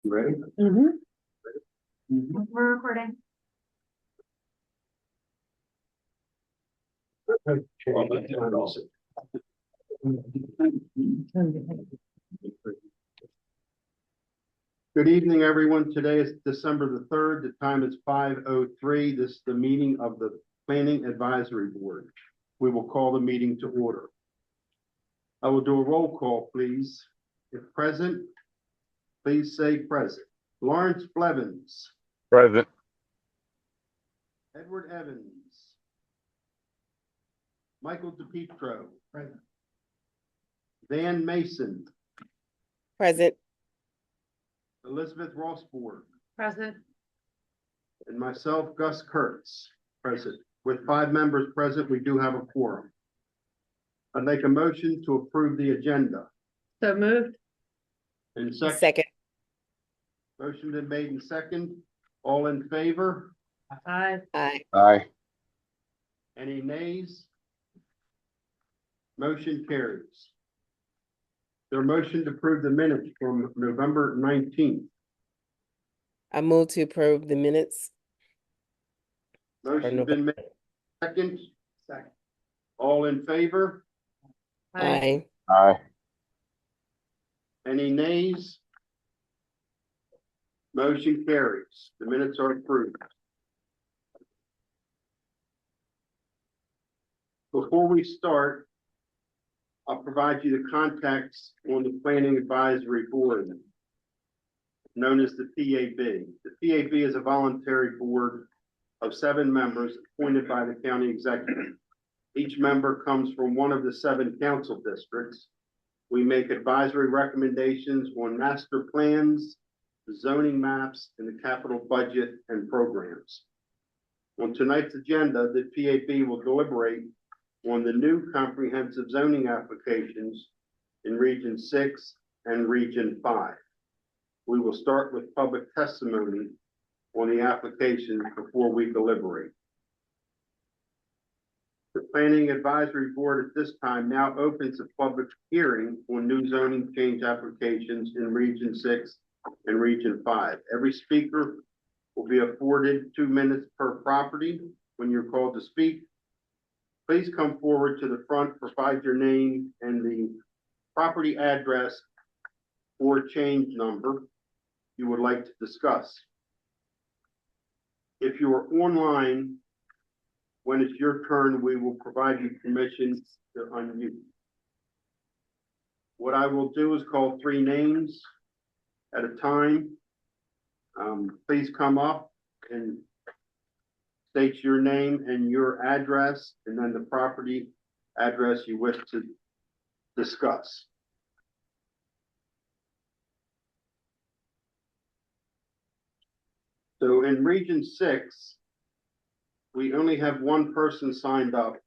You ready? We're recording. Good evening, everyone. Today is December the 3rd. The time is 5:03. This is the meeting of the Planning Advisory Board. We will call the meeting to order. I will do a roll call, please. If present, please say present. Lawrence Blevins. Present. Edward Evans. Michael DePietro. Present. Van Mason. Present. Elizabeth Rossborg. Present. And myself, Gus Kurtz, present. With 5 members present, we do have a quorum. I'd make a motion to approve the agenda. So moved. And Second. motion been made in second. All in favor? Aye. Aye. Aye. Any nays? Motion carries. Their motion to approve the minutes from November 19th. I move to approve the minutes. Motion been made second. Second. All in favor? Aye. Aye. Any nays? Motion carries. The minutes are approved. Before we start, I'll provide you the contacts on the Planning Advisory Board, known as the PAB. The PAB is a voluntary board of 7 members appointed by the county executive. Each member comes from one of the 7 council districts. We make advisory recommendations on master plans, zoning maps, and the capital budget and programs. On tonight's agenda, the PAB will deliberate on the new comprehensive zoning applications in Region 6 and Region 5. We will start with public testimony on the applications before we deliberate. The Planning Advisory Board at this time now opens a public hearing on new zoning change applications in Region 6 and Region 5. Every speaker will be afforded 2 minutes per property. When you're called to speak, please come forward to the front, provide your name and the property address or change number you would like to discuss. If you are online, when it's your turn, we will provide you permission to unmute. What I will do is call 3 names at a time. Please come up and state your name and your address, and then the property address you wish to discuss. So in Region 6, we only have 1 person signed up,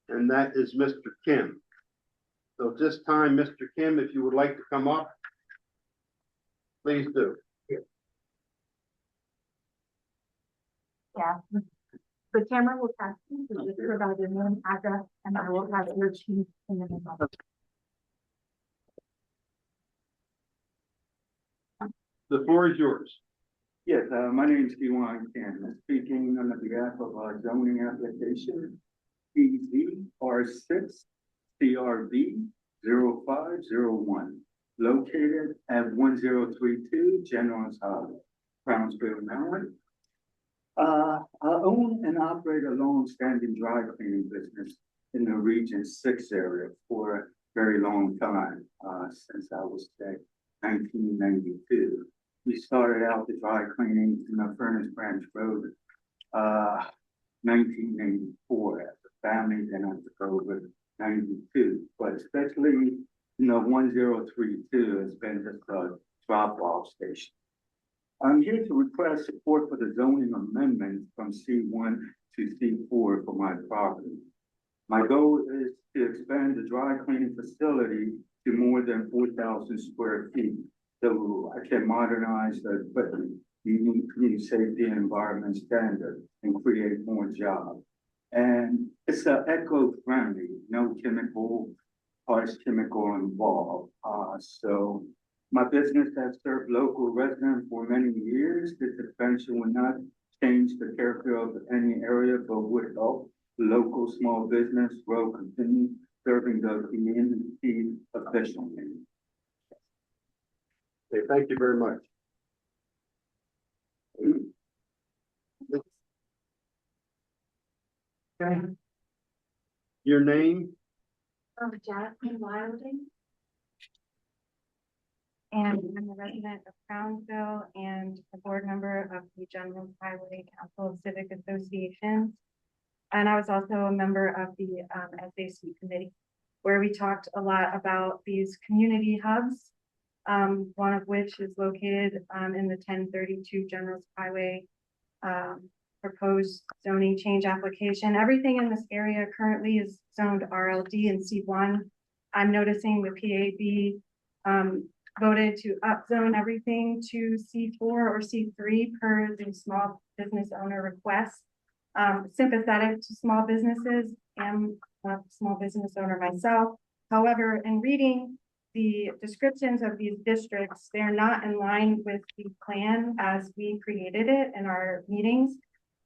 and that is Mr. Kim. So at this time, Mr. Kim, if you would like to come up, please do. Yeah. The camera will pass you, so just provide your name, address, and I will have your chief in the middle. The floor is yours. Yes, my name is Kiwan Ken. I'm speaking on behalf of our zoning application, PZR6 CRV 0501, located at 1032 General's Highway, Brownsville, Maryland. I own and operate a long-standing dry cleaning business in the Region 6 area for a very long time, since I was at 1992. We started out the dry cleaning in the Furnace Branch Road, 1994 as a family, then I took over 92. But especially, 1032 has been just a drop-off station. I'm here to request support for the zoning amendment from C1 to C4 for my property. My goal is to expand the dry cleaning facility to more than 4,000 square feet, so I can modernize the equipment, meet safety and environment standards, and create more jobs. And it's eco-friendly, no chemical, harsh chemical involved. So My business has served local residents for many years. This expansion will not change the character of any area, but would help local small business grow, continue serving the community efficiently. Okay, thank you very much. Okay. Your name? Jasmine Wilding. And I'm a resident of Brownsville and a board member of the General Highway Council of Civic Associations. And I was also a member of the SAC committee, where we talked a lot about these community hubs, one of which is located in the 1032 General Highway proposed zoning change application. Everything in this area currently is zoned RLD and C1. I'm noticing the PAB voted to upzone everything to C4 or C3 per the small business owner request. Sympathetic to small businesses. I'm a small business owner myself. However, in reading the descriptions of these districts, they're not in line with the plan as we created it in our meetings.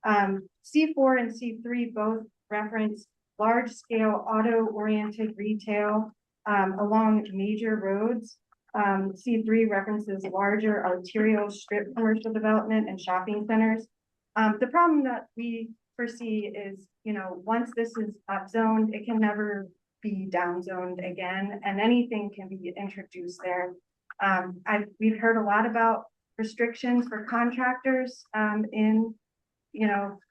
C4 and C3 both reference large-scale auto-oriented retail along major roads. C3 references larger arterial strip commercial development and shopping centers. The problem that we foresee is, once this is upzoned, it can never be downzoned again, and anything can be introduced there. We've heard a lot about restrictions for contractors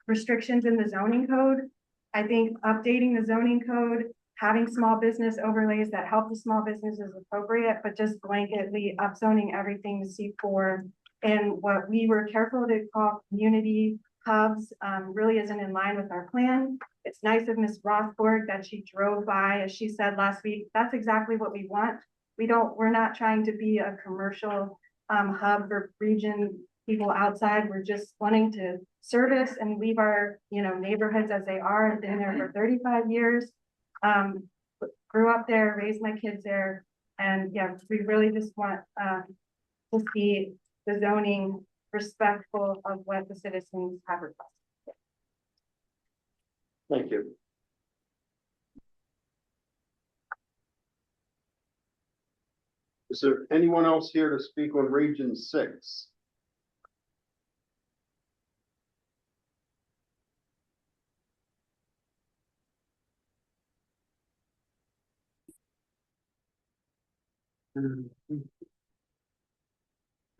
restrictions in the zoning code. I think updating the zoning code, having small business overlays that help the small business is appropriate, but just blanketly upzoning everything to C4 and what we were careful to call community hubs really isn't in line with our plan. It's nice of Ms. Rothberg that she drove by, as she said last week. That's exactly what we want. We're not trying to be a commercial hub for region people outside. We're just wanting to service and leave our neighborhoods as they are. I've been there for 35 years. Grew up there, raised my kids there, and yeah, we really just want to see the zoning respectful of what the citizens have requested. Thank you. Is there anyone else here to speak on Region 6?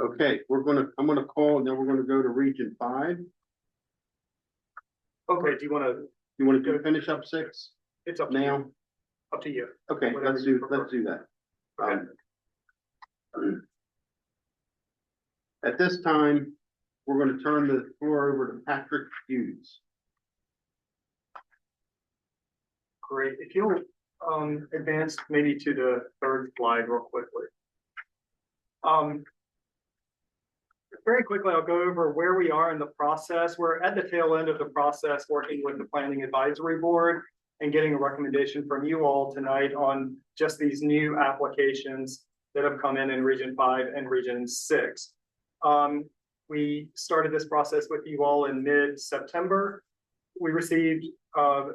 Okay, I'm gonna call, and then we're gonna go to Region 5. Okay, do You wanna finish up 6 it's up to now? you. Up to you. Okay, Whatever let's you do prefer. that. Okay. At this time, we're gonna turn the floor over to Patrick Hughes. Great. If you'll advance maybe to the third slide real quickly. Very quickly, I'll go over where we are in the process. We're at the tail end of the process, working with the Planning Advisory Board and getting a recommendation from you all tonight on just these new applications that have come in Region 5 and Region 6. We started this process with you all in mid-September. We received a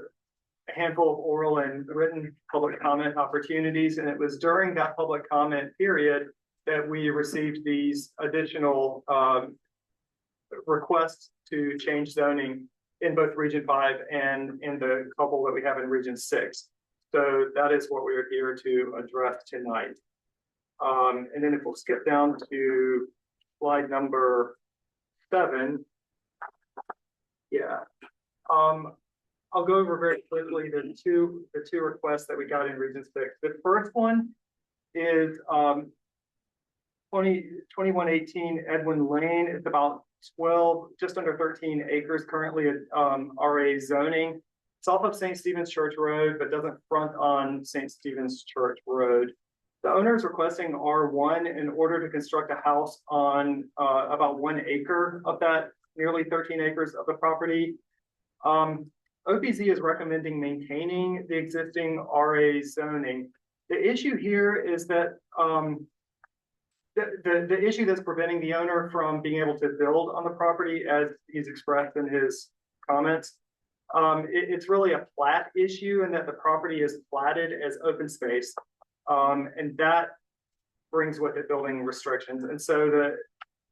handful of oral and written public comment opportunities, and it was during that public comment period that we received these additional requests to change zoning in both Region 5 and in the couple that we have in Region 6. So that is what we're here to address tonight. And then if we'll skip down to slide number 7. Yeah. I'll go over very quickly the two requests that we got in Region 6. The first one is 2118 Edwin Lane. It's about 12, just under 13 acres currently at RA zoning. It's off of St. Stephen's Church Road, but doesn't front on St. Stephen's Church Road. The owner is requesting R1 in order to construct a house on about 1 acre of that nearly 13 acres of the property. OPZ is recommending maintaining the existing RA zoning. The issue here is that the issue that's preventing the owner from being able to build on the property, as he's expressed in his comments, it's really a plat issue, and that the property is platted as open space. And that brings with it building restrictions. And so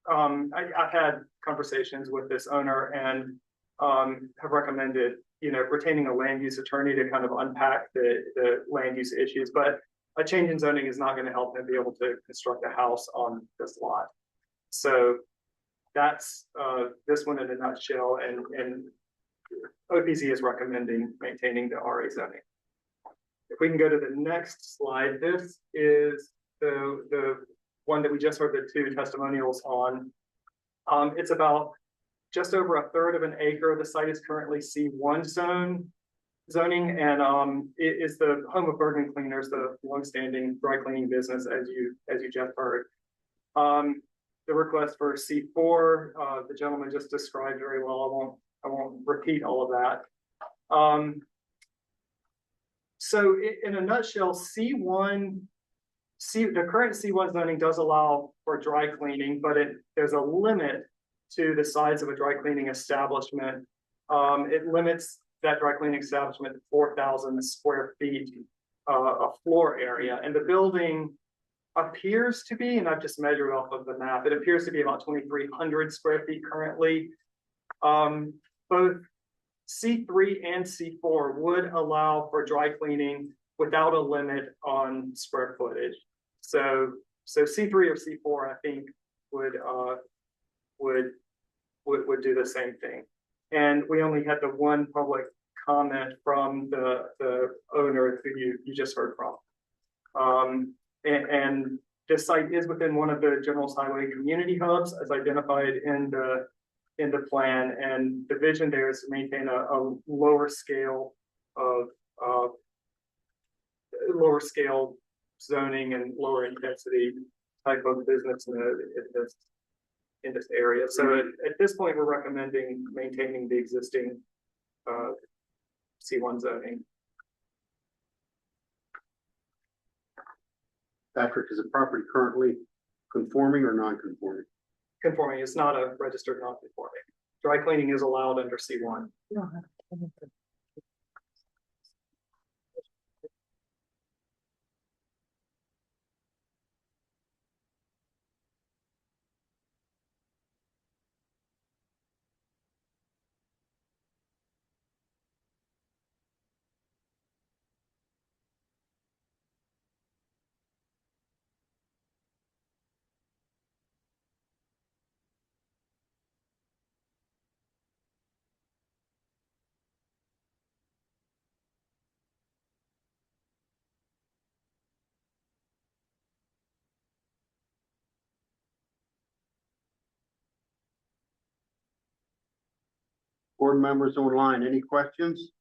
I've had conversations with this owner and have recommended, retaining a land use attorney to kind of unpack the land use issues. But a change in zoning is not going to help them be able to construct a house on this lot. So that's this one in a nutshell. And OPZ is recommending maintaining the RA zoning. If we can go to the next slide, this is the one that we just heard the two testimonials on. It's about just over a third of an acre. The site is currently C1 zoning, and it is the home of Bergen Cleaners, the longstanding dry cleaning business, as you just heard. The request for C4, the gentleman just described very well. I won't repeat all of that. So in a nutshell, the current C1 zoning does allow for dry cleaning, but there's a limit to the size of a dry cleaning establishment. It limits that dry cleaning establishment to 4,000 square feet of floor area. And the building appears to be, and I've just measured off of the map, it appears to be about 2,300 square feet currently. Both C3 and C4 would allow for dry cleaning without a limit on square footage. So C3 or C4, I think, would do the same thing. And we only had the one public comment from the owner who you just heard from. And this site is within one of the General Highway community hubs, as identified in the plan, and the vision there is to maintain a lower scale zoning and lower intensity type of business in this area. So at this point, we're recommending maintaining the existing C1 zoning. Patrick, is the property currently conforming or non-conforming? Conforming, it's not a registered non-conforming. Dry cleaning is allowed under C1. Board members online, any questions?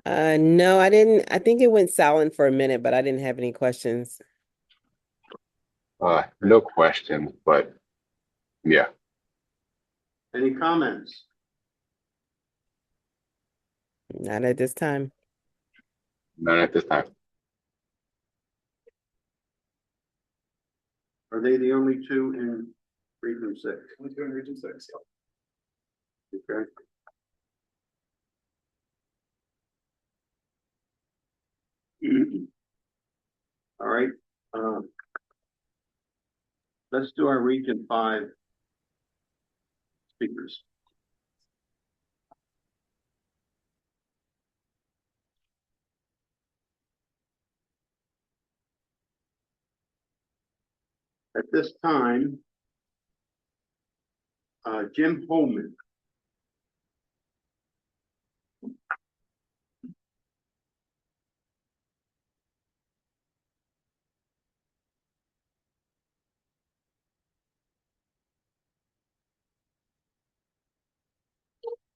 No, I didn't. I think it went silent for a minute, but I didn't have any questions. No questions, but yeah. Any comments? Not at this time. None at this time. Are they the only two in Region 6? Only two in Region 6. Okay. All right. Let's do our Region 5 speakers. At this time, Jim Holman.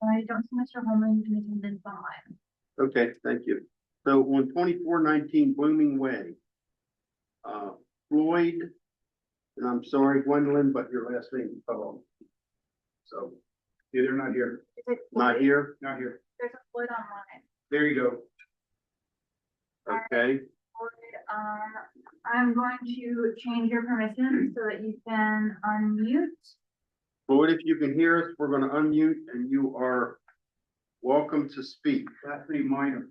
I don't see Mr. Holman in attendance online. Okay, thank you. So on 2419 Blooming Way, Floyd, and I'm sorry, Gwendolyn, but your last name fell off. So, yeah, they're not here. Is it Not Floyd? here? Not here. There's a Floyd online. There you go. Okay, Floyd, I'm going to change your permission so that you can unmute. Floyd, if you can hear us, we're gonna unmute and you are welcome to speak. Last name Minor.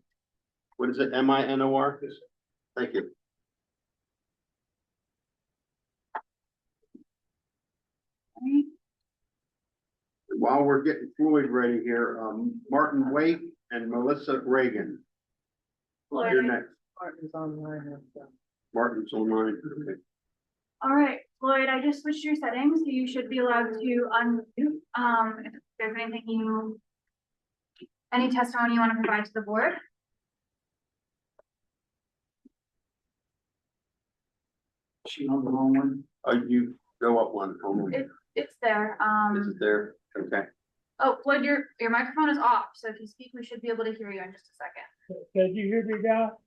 What is it, Minor? Thank you. Right. While we're getting Floyd ready here, Martin Wake and Melissa Reagan. Floyd. You're next. Martin's online. Martin's online. Okay. All right, Floyd, I just switched your settings, so you should be allowed to unmute. If there's anything any testimony you want to provide to the board. She on the wrong one? You go up one. Hold on. It's there. Is it there? Okay. Oh, Floyd, your microphone is off, so if you speak, we should be able to hear you in just a second. Can you hear me now?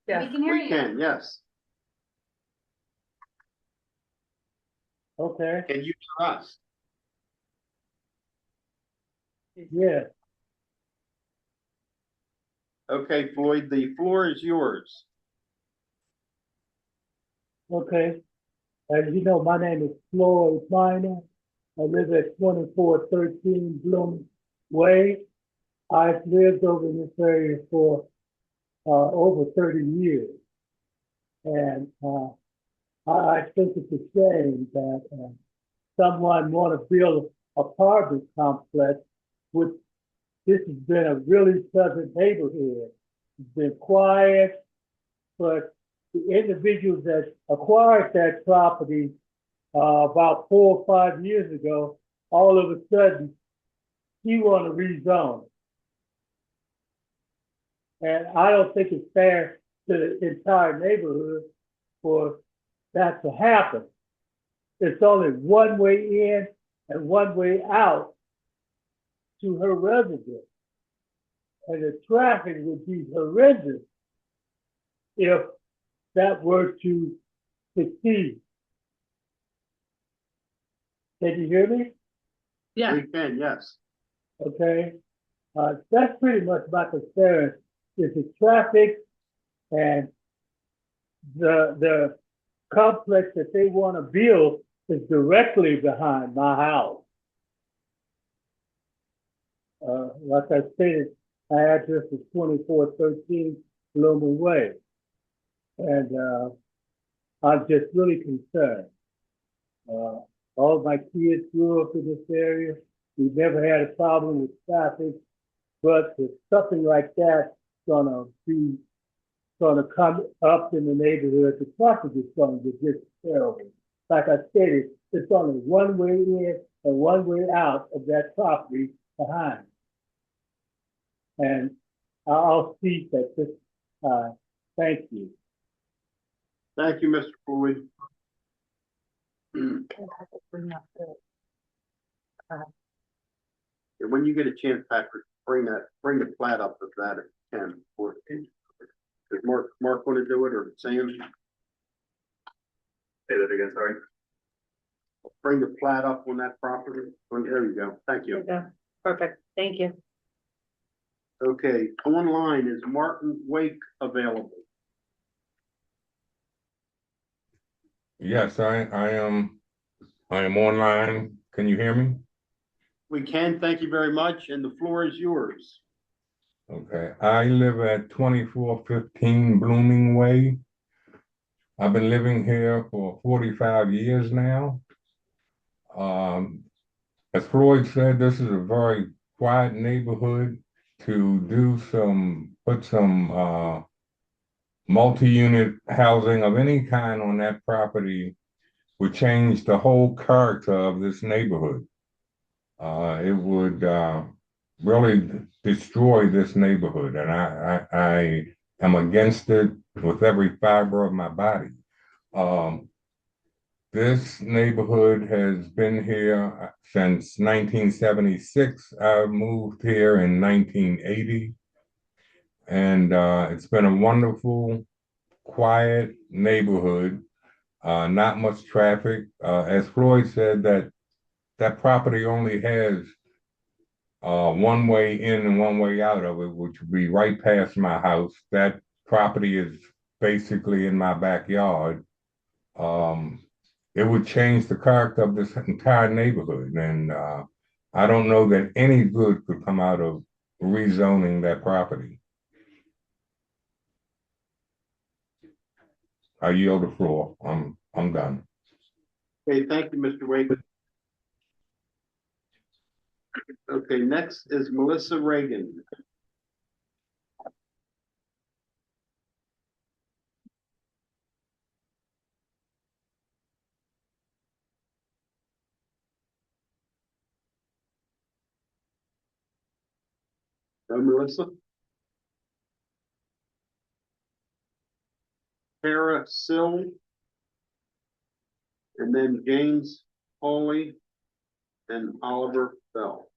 We can hear We you. can, yes. Okay, Can you hear us? yeah, Okay, Floyd, the floor is yours. okay. As you know, my name is Floyd Minor. I live at 2413 Bloom Way. I've lived over in this area for over 30 years. And I think it's a shame that someone want to build an apartment complex, which this has been a really pleasant neighborhood. It's been quiet, but the individuals that acquired that property about 4 or 5 years ago, all of a sudden, he want to rezone. And I don't think it's fair to the entire neighborhood for that to happen. It's only one way in and one way out to her residence. And the traffic would be horrendous if that were to succeed. Can you hear me? We can, yes. Okay. That's pretty much my concern is the traffic and the complex that they want to build is directly behind my house. Like I stated, my address is 2413 Blooming Way. And I'm just really concerned. All my kids grew up in this area. We've never had a problem with traffic, but if something like that gonna come up in the neighborhood, the traffic is gonna get just terrible. Like I stated, it's only one way in and one way out of that property behind. And I'll speak at this time. Thank you. Thank you, Mr. Floyd. When you get a chance, Patrick, bring the plat up of that if you can. Does Mark want to do it or Sam? Say that again, sorry. Bring the plat up on that property. Oh, there you go. Thank you. Perfect, thank you. Okay, online, is Martin Wake available? Yes, I am online. Can you hear me? We can, thank you very much, and the floor is yours. Okay, I live at 2415 Blooming Way. I've been living here for 45 years now. As Floyd said, this is a very quiet neighborhood. To put some multi-unit housing of any kind on that property would change the whole character of this neighborhood. It would really destroy this neighborhood, and I am against it with every fiber of my body. This neighborhood has been here since 1976. I moved here in 1980, and it's been a wonderful, quiet neighborhood. Not much traffic. As Floyd said, that property only has one way in and one way out of it, which would be right past my house. That property is basically in my backyard, it would change the character of this entire neighborhood. And I don't know that any good could come out of rezoning that property. I yield the floor. I'm done. Okay, thank you, Mr. Wade. Okay, next is Melissa Reagan. Hello, Melissa. Tara Sill. And then James Hawley and Oliver Bell.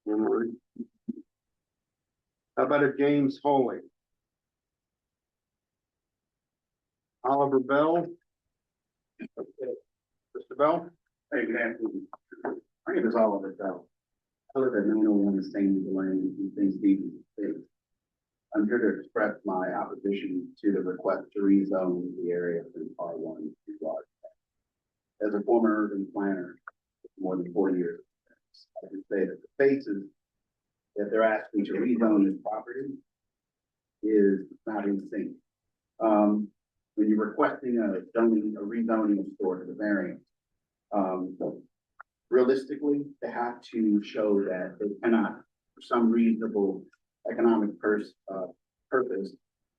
All right. How about a James Hawley? Oliver Bell? Okay. Mr. Bell? Hey, good afternoon. My name is Oliver Bell. I live at 901 St. Lane in St. Stephen's State. I'm here to express my opposition to the request to rezone the area from R1 to large. As a former urban planner, with more than 40 years, I can say that the faces that they're asking to rezone this property is not in sync. When you're requesting a rezoning of store to the variance, realistically, they have to show that they cannot, for some reasonable economic purpose,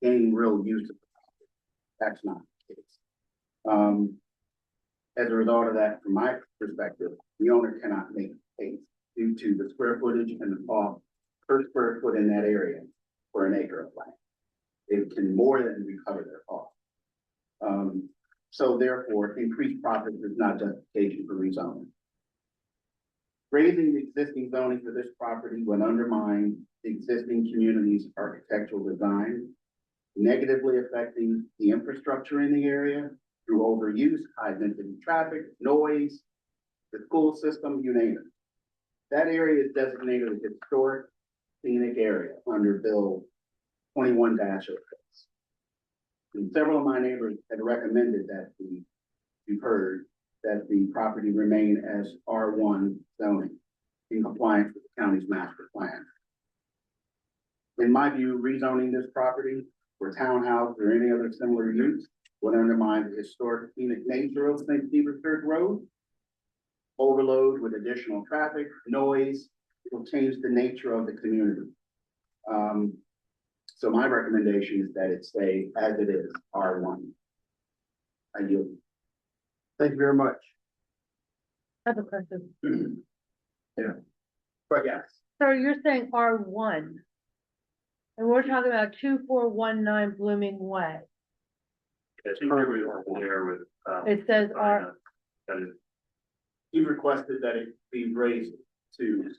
gain real use of the property. That's not the case. As a result of that, from my perspective, the owner cannot make a case due to the square footage and the cost per square foot in that area for an acre of land. It can more than recover their cost. So therefore, increased profit is not justification for rezoning. Raising the existing zoning for this property would undermine the existing community's architectural design, negatively affecting the infrastructure in the area through overuse, high density traffic, noise, the school system, you name it. That area is designated a historic scenic area under Bill 21-06. And several of my neighbors had recommended that you've heard that the property remain as R1 zoning in compliance with the county's master plan. In my view, rezoning this property for townhouse or any other similar use would undermine the historic scenic nature of St. Stephen's Church Road, overload with additional traffic, noise. It will change the nature of the community. So my recommendation is that it stay as it is, R1. I yield. Thank you very much. I have a question. Yeah. But yes, So you're saying R1, and we're talking about 2419 Blooming Way. I think we were there with. It says R, That is, he requested that it be raised to,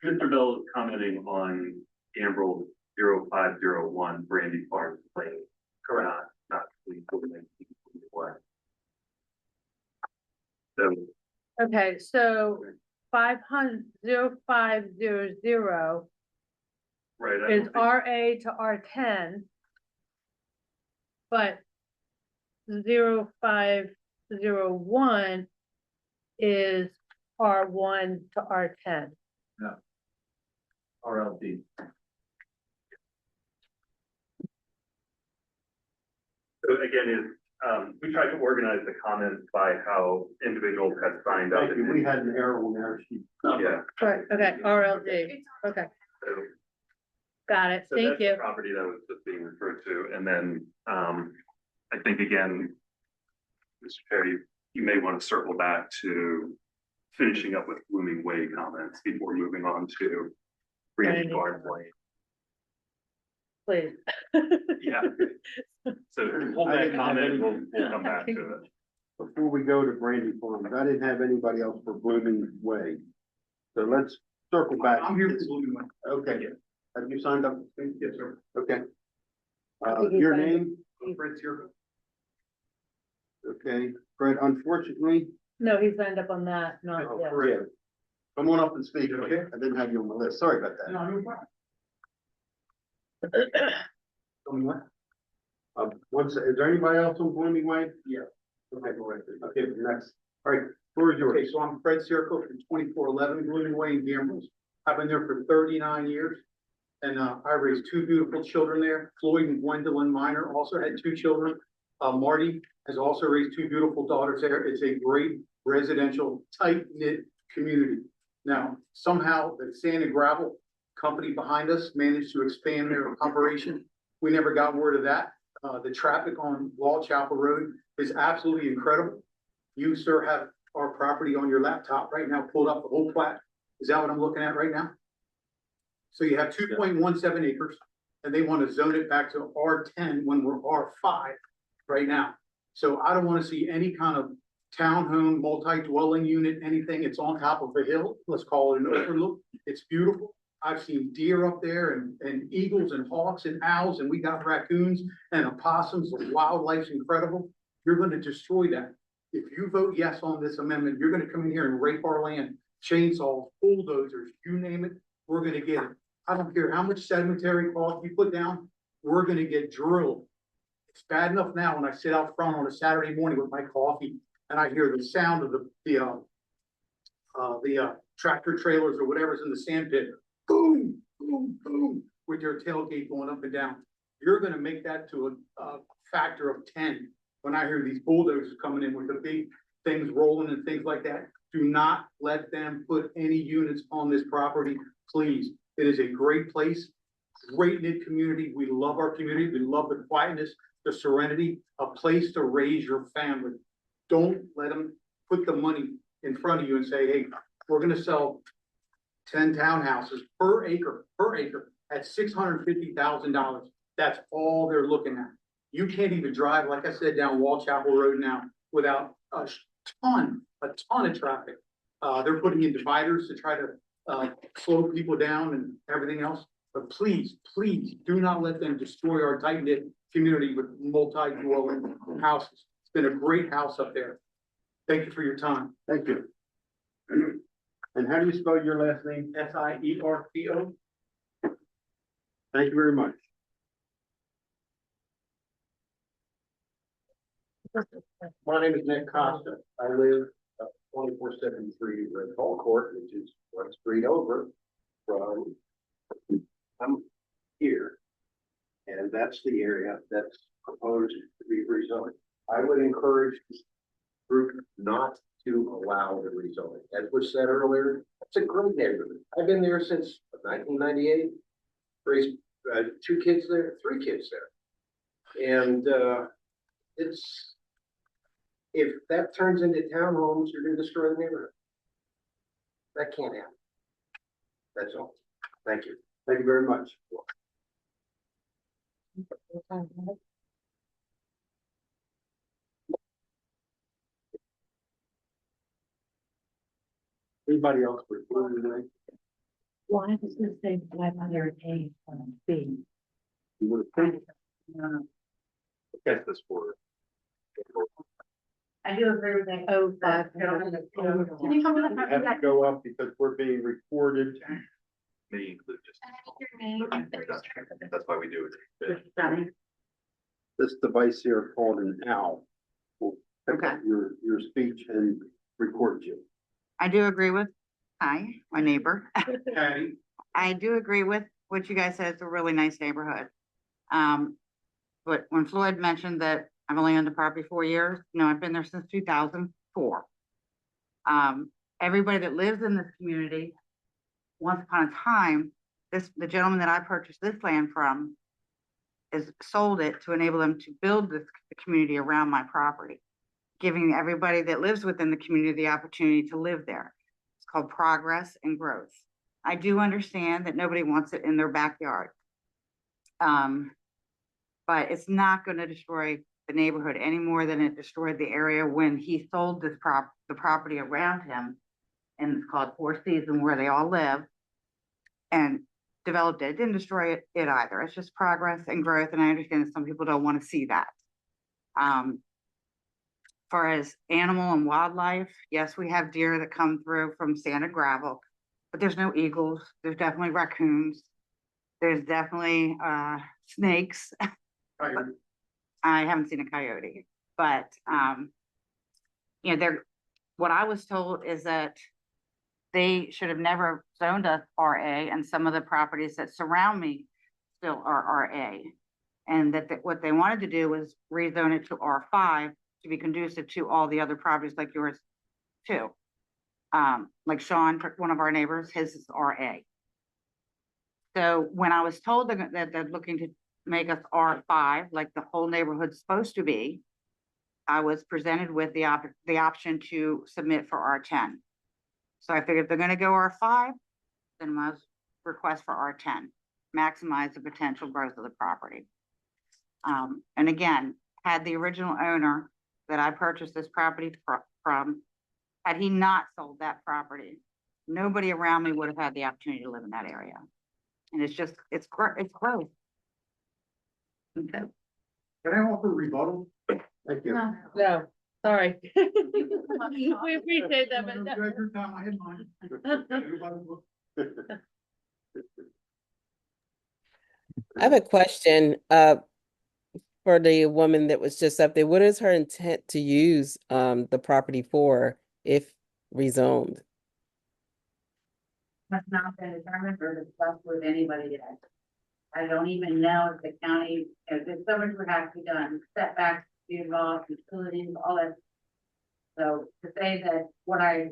Mr. Bell is commenting on Ambrose 0501 Brandy Farm Lane. Correct. Not what. So, okay, so 0500 right. I is don't think- RA to R10. But 0501 is R1 to R10. RLD. So again, we tried to organize the comments by how individuals had signed up. Thank you. We had an error on there. Yeah. Right, okay, RLD, okay, So got it, So thank that's the you. property that was just being referred to, and then, I think again, Mr. Chair, you may want to circle back to finishing up with Blooming Way comments before moving on to Brandy Farm Lane. Please. Yeah. So hold I that didn't have comment, any- we'll come back to it. Before we go to Brandy Farms, I didn't have anybody else for Blooming Way. So let's circle back. I'm here for Blooming Way. Okay. Have you signed up? Yes, sir. Okay. I think he Your signed name? Fred's here. Okay, Fred, unfortunately, No, he signed up on that, not oh, yet. Fred, come on up and speak, okay? I didn't have you on the list, sorry about that. Tell me what? Is there anybody else on Blooming Way? Yeah. Okay, go ahead. Okay, next. All right, floor is yours. Okay, so I'm Fred Circle from 2411 Blooming Way in Gambles. I've been there for 39 years. And I raised two beautiful children there. Floyd and Gwendolyn Minor also had two children. Marty has also raised two beautiful daughters there. It's a great residential, tight-knit community. Now, somehow the sand and gravel company behind us managed to expand their operation. We never got word of that. The traffic on Wall Chapel Road is absolutely incredible. You, sir, have our property on your laptop right now, pulled up the whole plat. Is that what I'm looking at right now? So you have 2.17 acres, and they want to zone it back to R10 when we're R5 right now. So I don't want to see any kind of townhome, multi-dwelling unit, anything. It's on top of a hill. Let's call it an overlook. It's beautiful. I've seen deer up there and eagles and hawks and owls, and we got raccoons and opossums. The wildlife's incredible. You're going to destroy that. If you vote yes on this amendment, you're going to come in here and rape our land, chainsaws, bulldozers, you name it, we're going to get it. I don't care how much sedimentary cost you put down, we're going to get drilled. It's bad enough now when I sit out front on a Saturday morning with my coffee and I hear the sound of the tractor trailers or whatever's in the sand pit. Boom, boom, boom, with your tailgate going up and down. You're going to make that to a factor of 10 when I hear these bulldozers coming in with the big things rolling and things like that. Do not let them put any units on this property, please. It is a great place, great knit community. We love our community. We love the quietness, the serenity, a place to raise your family. Don't let them put the money in front of you and say, hey, we're going to sell 10 townhouses per acre at $650,000. That's all they're looking at. You can't even drive, like I said, down Wall Chapel Road now without a ton of traffic. They're putting in dividers to try to slow people down and everything else. But please, please do not let them destroy our tight-knit community with multi-dwelling houses. It's been a great house up there. Thank you for your time. Thank you. And how do you spell your last name? Sierto. Thank you very much. My name is Nick Costa. I live 2473 Red Hall Court, which is 1 street over from, I'm here. And that's the area that's proposed to be rezoned. I would encourage this group not to allow the rezoning. As was said earlier, it's a great neighborhood. I've been there since 1998, raised 2 kids there, 3 kids there. And it's, if that turns into townhomes, you're going to destroy the neighborhood. That can't happen. That's all. Thank you. Thank you very much. Anybody else? Well, I was gonna say 500 fee. You want to Get this forward. I do agree with that. Oh, 500. Can you come to the front? have to go up because we're being recorded. May include just. Your name. That's why we do it. This device here called an owl will pick up Okay. your speech and record you. I do agree with, hi, my neighbor. Patty, I do agree with what you guys said. It's a really nice neighborhood. But when Floyd mentioned that I've only owned the property 4 years, no, I've been there since 2004. Everybody that lives in this community, once upon a time, the gentleman that I purchased this land from is sold it to enable them to build the community around my property, giving everybody that lives within the community the opportunity to live there. It's called progress and growth. I do understand that nobody wants it in their backyard. But it's not going to destroy the neighborhood any more than it destroyed the area when he sold this the property around him, and it's called Four Seasons, where they all live, and developed it. It didn't destroy it either. It's just progress and growth, and I understand that some people don't want to see that. far as animal and wildlife, yes, we have deer that come through from sand and gravel, but there's no eagles. There's definitely raccoons. There's definitely snakes. I haven't seen a coyote, but you know, what I was told is that they should have never zoned us RA, and some of the properties that surround me still are RA. And that what they wanted to do was rezone it to R5 to be conducive to all the other properties like yours too. Like Sean, one of our neighbors, his is RA. So when I was told that they're looking to make us R5, like the whole neighborhood's supposed to be, I was presented with the option to submit for R10. So I figured if they're gonna go R5, then I must request for R10, maximize the potential growth of the property. And again, had the original owner that I purchased this property from, had he not sold that property, nobody around me would have had the opportunity to live in that area. And it's just, it's growth. Okay. Can I offer rebuttal? Thank you. No, sorry. We appreciate that, but no. Your time, I had mine. I have a question, for the woman that was just up there. What is her intent to use, the property for if rezoned? That's not been determined or discussed with anybody yet. I don't even know if the county, if so much would have to be done, setbacks, be involved, utilities, all that. So to say that what I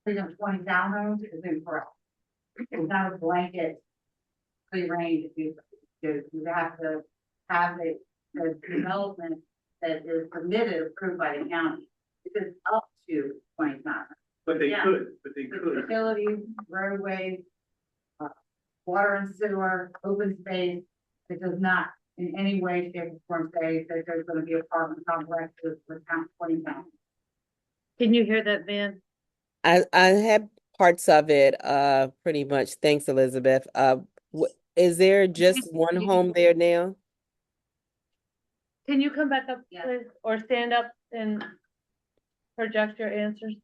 think of 20 townhomes is incorrect. It's not a blanket free range. You have to have the development that is permitted, approved by the county. It is up to 20 townhomes. But they Yeah. could, Utilities, roadways, water and sewer, open space. It does not in any way, shape, or form say that there's gonna be apartment complexes with 20 townhomes. Can you hear that, Van? I had parts of it, pretty much. Thanks, Elizabeth. Is there just one home there now? Can you come back up, Yeah. please, or stand up and project your answers?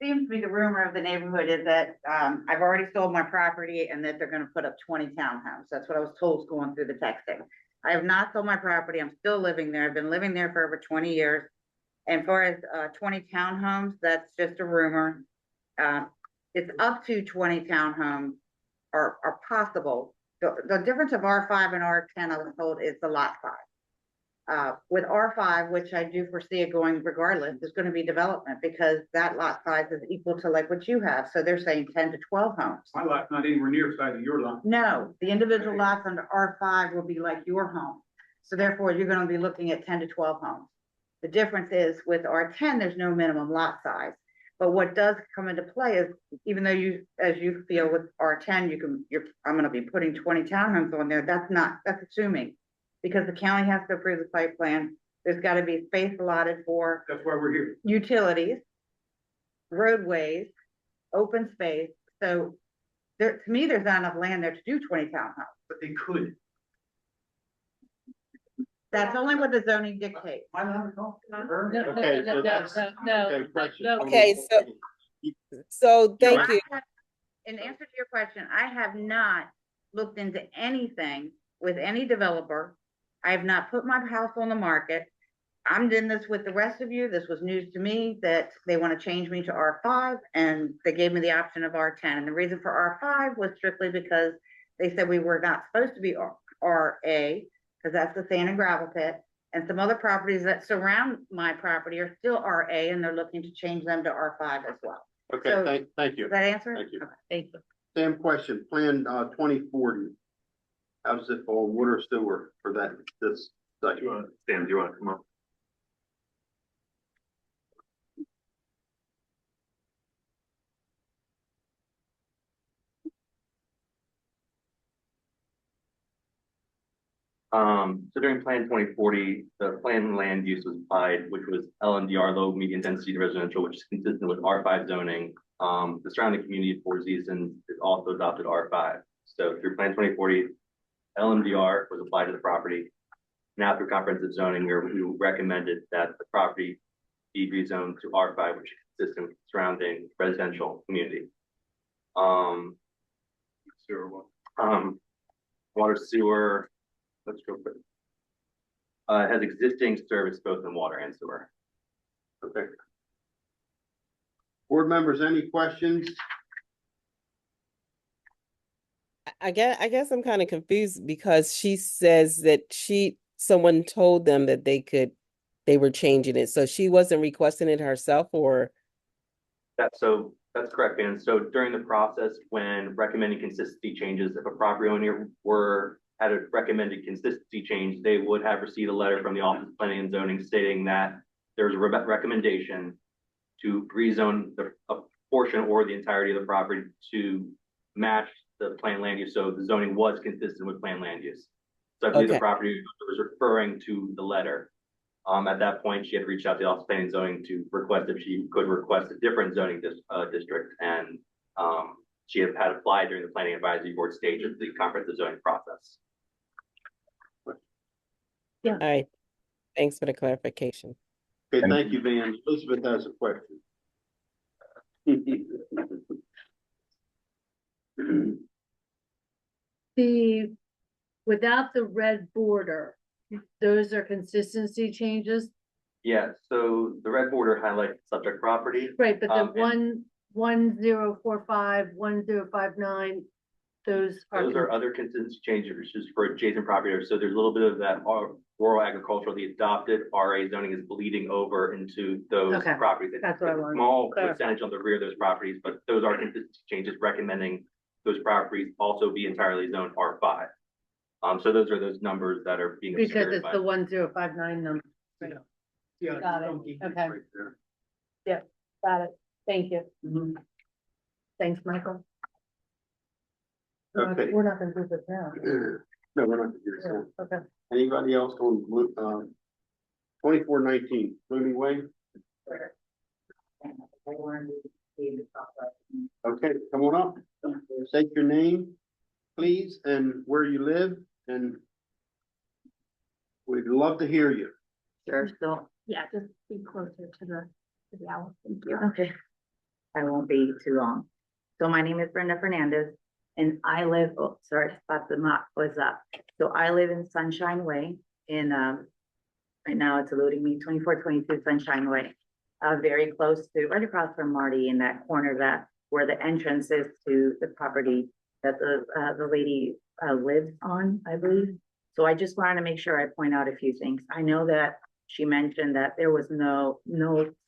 Seems to be the rumor of the neighborhood is that, I've already sold my property and that they're gonna put up 20 townhomes. That's what I was told going through the texting. I have not sold my property. I'm still living there. I've been living there for over 20 years. And far as 20 townhomes, that's just a rumor. It's up to 20 townhomes are possible. The difference of R5 and R10, I was told, is the lot size. With R5, which I do foresee it going regardless, there's going to be development because that lot size is equal to like what you have. So they're saying 10 to 12 homes. my lot's not anywhere near the size of your lot. No, the individual lots under R5 will be like your home. So therefore, you're going to be looking at 10 to 12 homes. The difference is with R10, there's no minimum lot size. But what does come into play is, even though as you feel with R10, I'm gonna be putting 20 townhomes on there, that's assuming. Because the county has to approve the site plan, there's gotta be space allotted for That's why we're here. utilities, roadways, open space. So to me, there's not enough land there to do 20 townhomes. But they could. That's only what the zoning dictates. My lot is all. Okay, so that's- No. Okay, question. No. Okay, so thank you. In answer to your question, I have not looked into anything with any developer. I have not put my house on the market. I'm doing this with the rest of you. This was news to me that they want to change me to R5 and they gave me the option of R10. And the reason for R5 was strictly because they said we were not supposed to be RA, because that's the sand and gravel pit. And some other properties that surround my property are still RA and they're looking to change them to R5 as well. Okay, So- thank you. Does that answer? Thank you. Okay. Thank you. Same question, Plan 2040. How's it for water sewer for this site? Dan, do you want to come up? So during Plan 2040, the planned land use was applied, which was LMDR, low medium density residential, which is consistent with R5 zoning. The surrounding community of Four Seasons is also adopted R5. So through Plan 2040, LMDR was applied to the property. now through comprehensive zoning, where we recommended that the property be rezoned to R5, which is consistent with surrounding residential community. Water sewer, let's go quick. It has existing service both in water and sewer. Okay. Board members, any questions? I guess I'm kind of confused because she says that someone told them that they were changing it. So she wasn't requesting it herself, or? That's correct, Dan. So during the process, when recommending consistency changes, if a property owner had a recommended consistency change, they would have received a letter from the Office of Planning and Zoning stating that there's a recommendation to rezone a portion or the entirety of the property to match the planned land use. So the zoning was consistent with planned land use. So I believe the property was referring to the letter. At that point, she had reached out to the Office of Planning and Zoning to request if she could request a different zoning district, and she had applied during the Planning Advisory Board stage of the comprehensive zoning process. Yeah. All right. Thanks for the clarification. Okay, thank you, Van. Elizabeth has a question. Without the red border, those are consistency changes, Yeah, so the red border highlights subject property. right? But the and 1045, 1059, those are. other consistency changes for adjacent property owners. So there's a little bit of that rural agricultural, the adopted RA zoning is bleeding over into those Okay, properties. that's what I It's a wanted. small Clarify. percentage on the rear of those properties, but those are consistency changes recommending those properties also be entirely zoned R5. So those are those numbers that are being Because obscured it's by. the 1059 number. Yeah. Got it. Funky Okay. right there. Got it. Thank you. Thanks, Michael. Okay. We're not gonna do this now. No, we're not gonna do this. Yeah, now. okay. Anybody else on 2419 Blooming Way? Okay, come on up. State your name, please, and where you live, and we'd love to hear you. Sure, so, Yeah, just be closer to the owl. Thank you. okay. I won't be too long. So my name is Brenda Fernandez and I live, oh, sorry, thought the map was up. So I live in Sunshine Way in, right now it's eluding me, 2422 Sunshine Way. Very close to, right across from Marty in that corner where the entrance is to the property that the lady lives on, I believe. So I just wanted to make sure I point out a few things. I know that she mentioned that there was no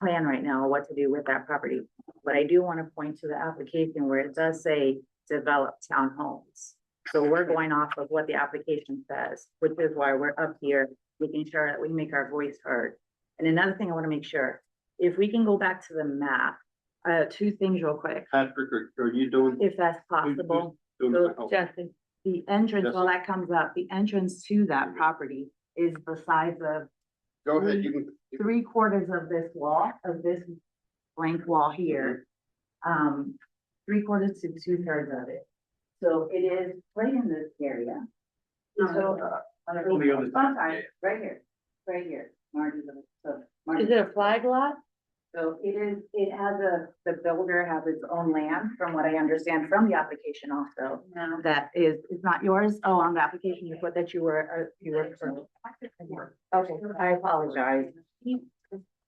plan right now what to do with that property. But I do want to point to the application where it does say develop townhomes. So we're going off of what the application says, which is why we're up here, making sure that we make our voice heard. And another thing I want to make sure, if we can go back to the map, two things real quick, Patrick, are you doing? if that's possible. doing So oh, Jesse, the entrance, Jesse? well, that comes up, the entrance to that property is the size of Go ahead, you can. 3/4 of this wall, of this blank wall here. 3/4 to 2/3 of it. So it is right in this area. So, On the other side. right here, margins of it, so. Is margins it a of flag lot? So it has the builder has its own land, from what I understand from the application also. No. That is not yours. Oh, on the application, you put that you were. Okay, I apologize.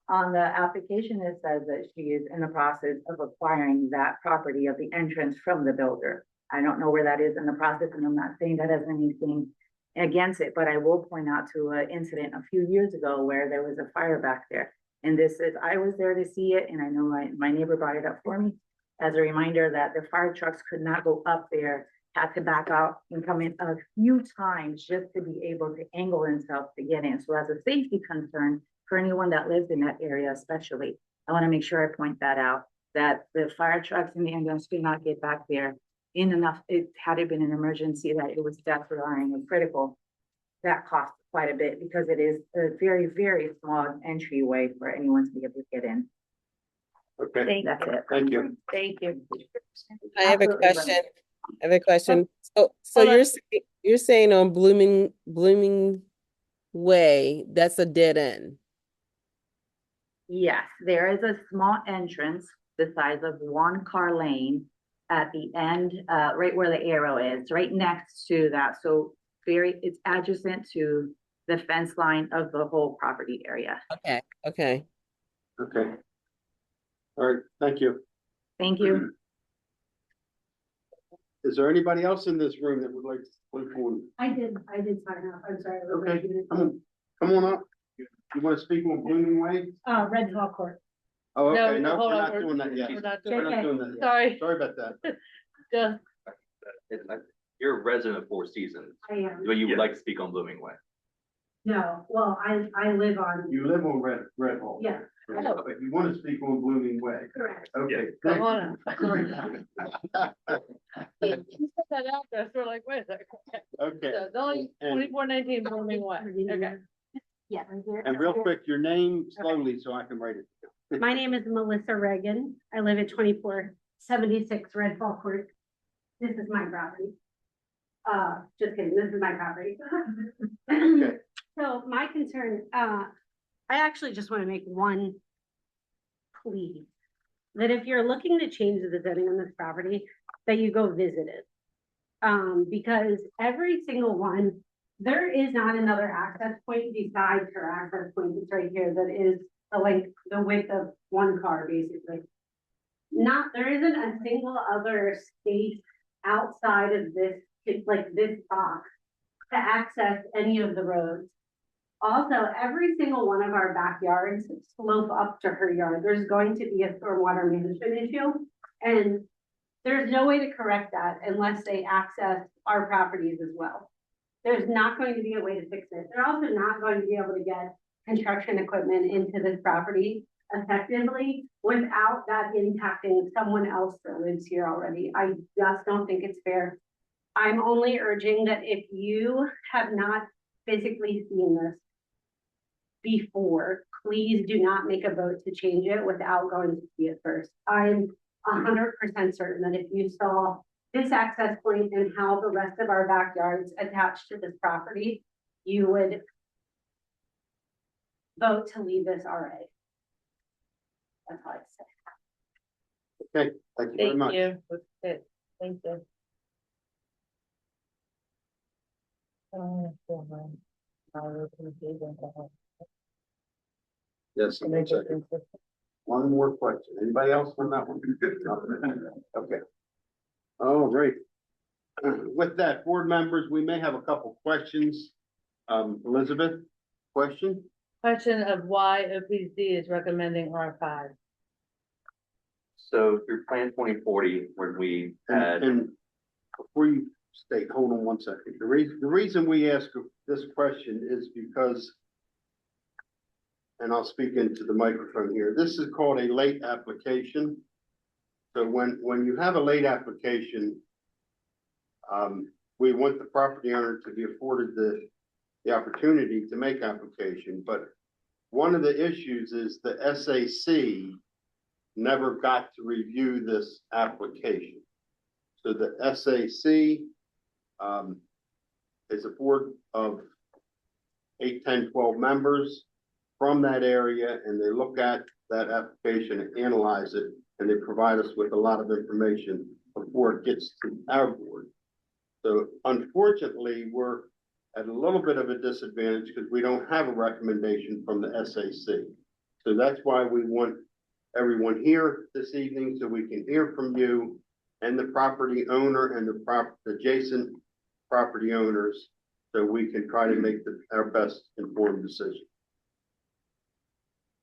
On the application, it says that she is in the process of acquiring that property of the entrance from the builder. I don't know where that is in the process, and I'm not saying that has anything against it, but I will point out to an incident a few years ago where there was a fire back there. And this is, I was there to see it, and I know my neighbor brought it up for me as a reminder that the fire trucks could not go up there, had to back out and come in a few times just to be able to angle themselves to get in. So as a safety concern for anyone that lives in that area especially, I want to make sure I point that out, that the fire trucks and the ambulance could not get back there in enough, had it been an emergency that it was death relying and critical, that costs quite a bit because it is a very, very small entryway for anyone to be able to get in. Okay, That's it. thank you. Thank you. I have a Absolutely, question. I have a question. So Hold on. you're saying on Blooming way, that's a dead end. Yes, there is a small entrance the size of one car lane at the end, right where the arrow is, right next to that. So it's adjacent to the fence line of the whole property area. Okay. Okay. Okay. All right, thank you. Thank you. Is there anybody else in this room that would like to speak on? I did sign up, I'm sorry. Okay, come on up. You want to speak on Blooming Way? Red Hall Court. Oh, okay, No, no, hold we're on, not doing that yet. We're not We're doing, not doing that yet. sorry, Sorry about that. just, You're a resident of Four Seasons, I am. but you would like to speak on Blooming Way. No, well, I live on, You live on Red Hall. yeah, But you want to speak on Blooming Way? correct. Okay. come on. Sorry. You put that out there, so we're like, wait a second. Okay. So, it's only And- 2419 Blooming Way, okay. Yeah. And real quick, your name slowly so I can write it. My name is Melissa Reagan. I live at 2476 Red Fall Court. This is my property. Just kidding, this is my property. Okay. So my concern, I actually just want to make one plea. That if you're looking to change the zoning on this property, that you go visit it. Because every single one, there is not another access point besides her access point. It's right here that is the width of one car, basically. There isn't a single other space outside of this, this box to access any of the roads. Also, every single one of our backyards slope up to her yard. There's going to be a stormwater management issue. And there's no way to correct that unless they access our properties as well. There's not going to be a way to fix it. They're also not going to be able to get construction equipment into this property effectively without that impacting someone else that lives here already. I just don't think it's fair. I'm only urging that if you have not physically seen this before, please do not make a vote to change it without going to see it first. I'm 100% certain that if you saw this access point and how the rest of our backyards attached to this property, you would vote to leave this RA. That's all I say. Okay, thank you very much. Thank you, that's it, thank you. Yes. one second. One more question. Anybody else on that one? Okay. All right. With that, board members, we may have a couple questions. Elizabeth, question? Question of why OPC is recommending R5. So through Plan 2040, when we had, And before you state, hold on one second. The reason we ask this question is because, and I'll speak into the microphone here, this is called a late application. So when you have a late application, we want the property owner to be afforded the opportunity to make application. But one of the issues is the SAC never got to review this application. So the SAC is a board of 8, 10, 12 members from that area, and they look at that application and analyze it, and they provide us with a lot of information before it gets to our board. So unfortunately, we're at a little bit of a disadvantage because we don't have a recommendation from the SAC. So that's why we want everyone here this evening, so we can hear from you and the property owner and the adjacent property owners, so we can try to make our best informed decision.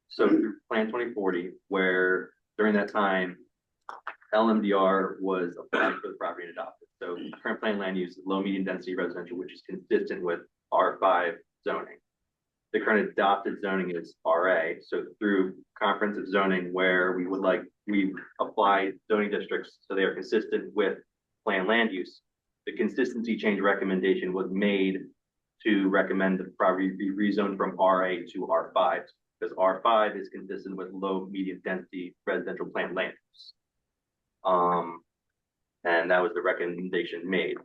so through Plan 2040, where during that time, LMDR was applied for the property and adopted. So current plan land use is low medium density residential, which is consistent with R5 zoning. The current adopted zoning is RA. So through comprehensive zoning, where we apply zoning districts so they are consistent with plan land use, the consistency change recommendation was made to recommend the property be rezoned from RA to R5, because R5 is consistent with low medium density residential plan land use. And that was the recommendation made.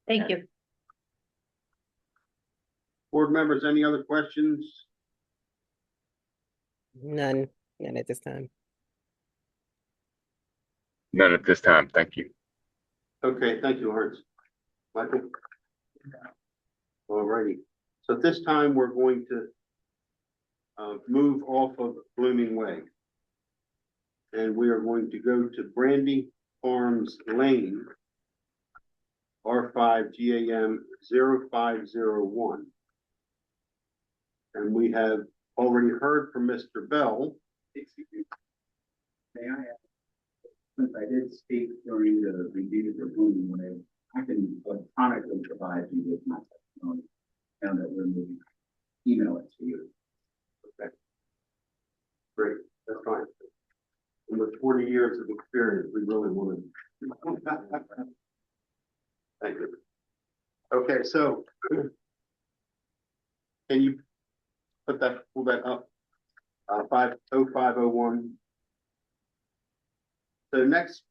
Thank you. Board members, any other questions? None at this time. None at this time. Thank you. Okay, thank you, Lawrence. Michael? All righty. So at this time, we're going to move off of Blooming Way. And we are going to go to Brandy Farms Lane, R5 GAM 0501. And we have already heard from Mr. Bell. May I ask, since I did speak during the review for Blooming Way, I can electronically provide you with my testimony. Now that we're moving, email it to you. Okay. Great, that's fine. And with 40 years of experience, we really want to. Thank you. Okay, so can you pull that up? 0501. The next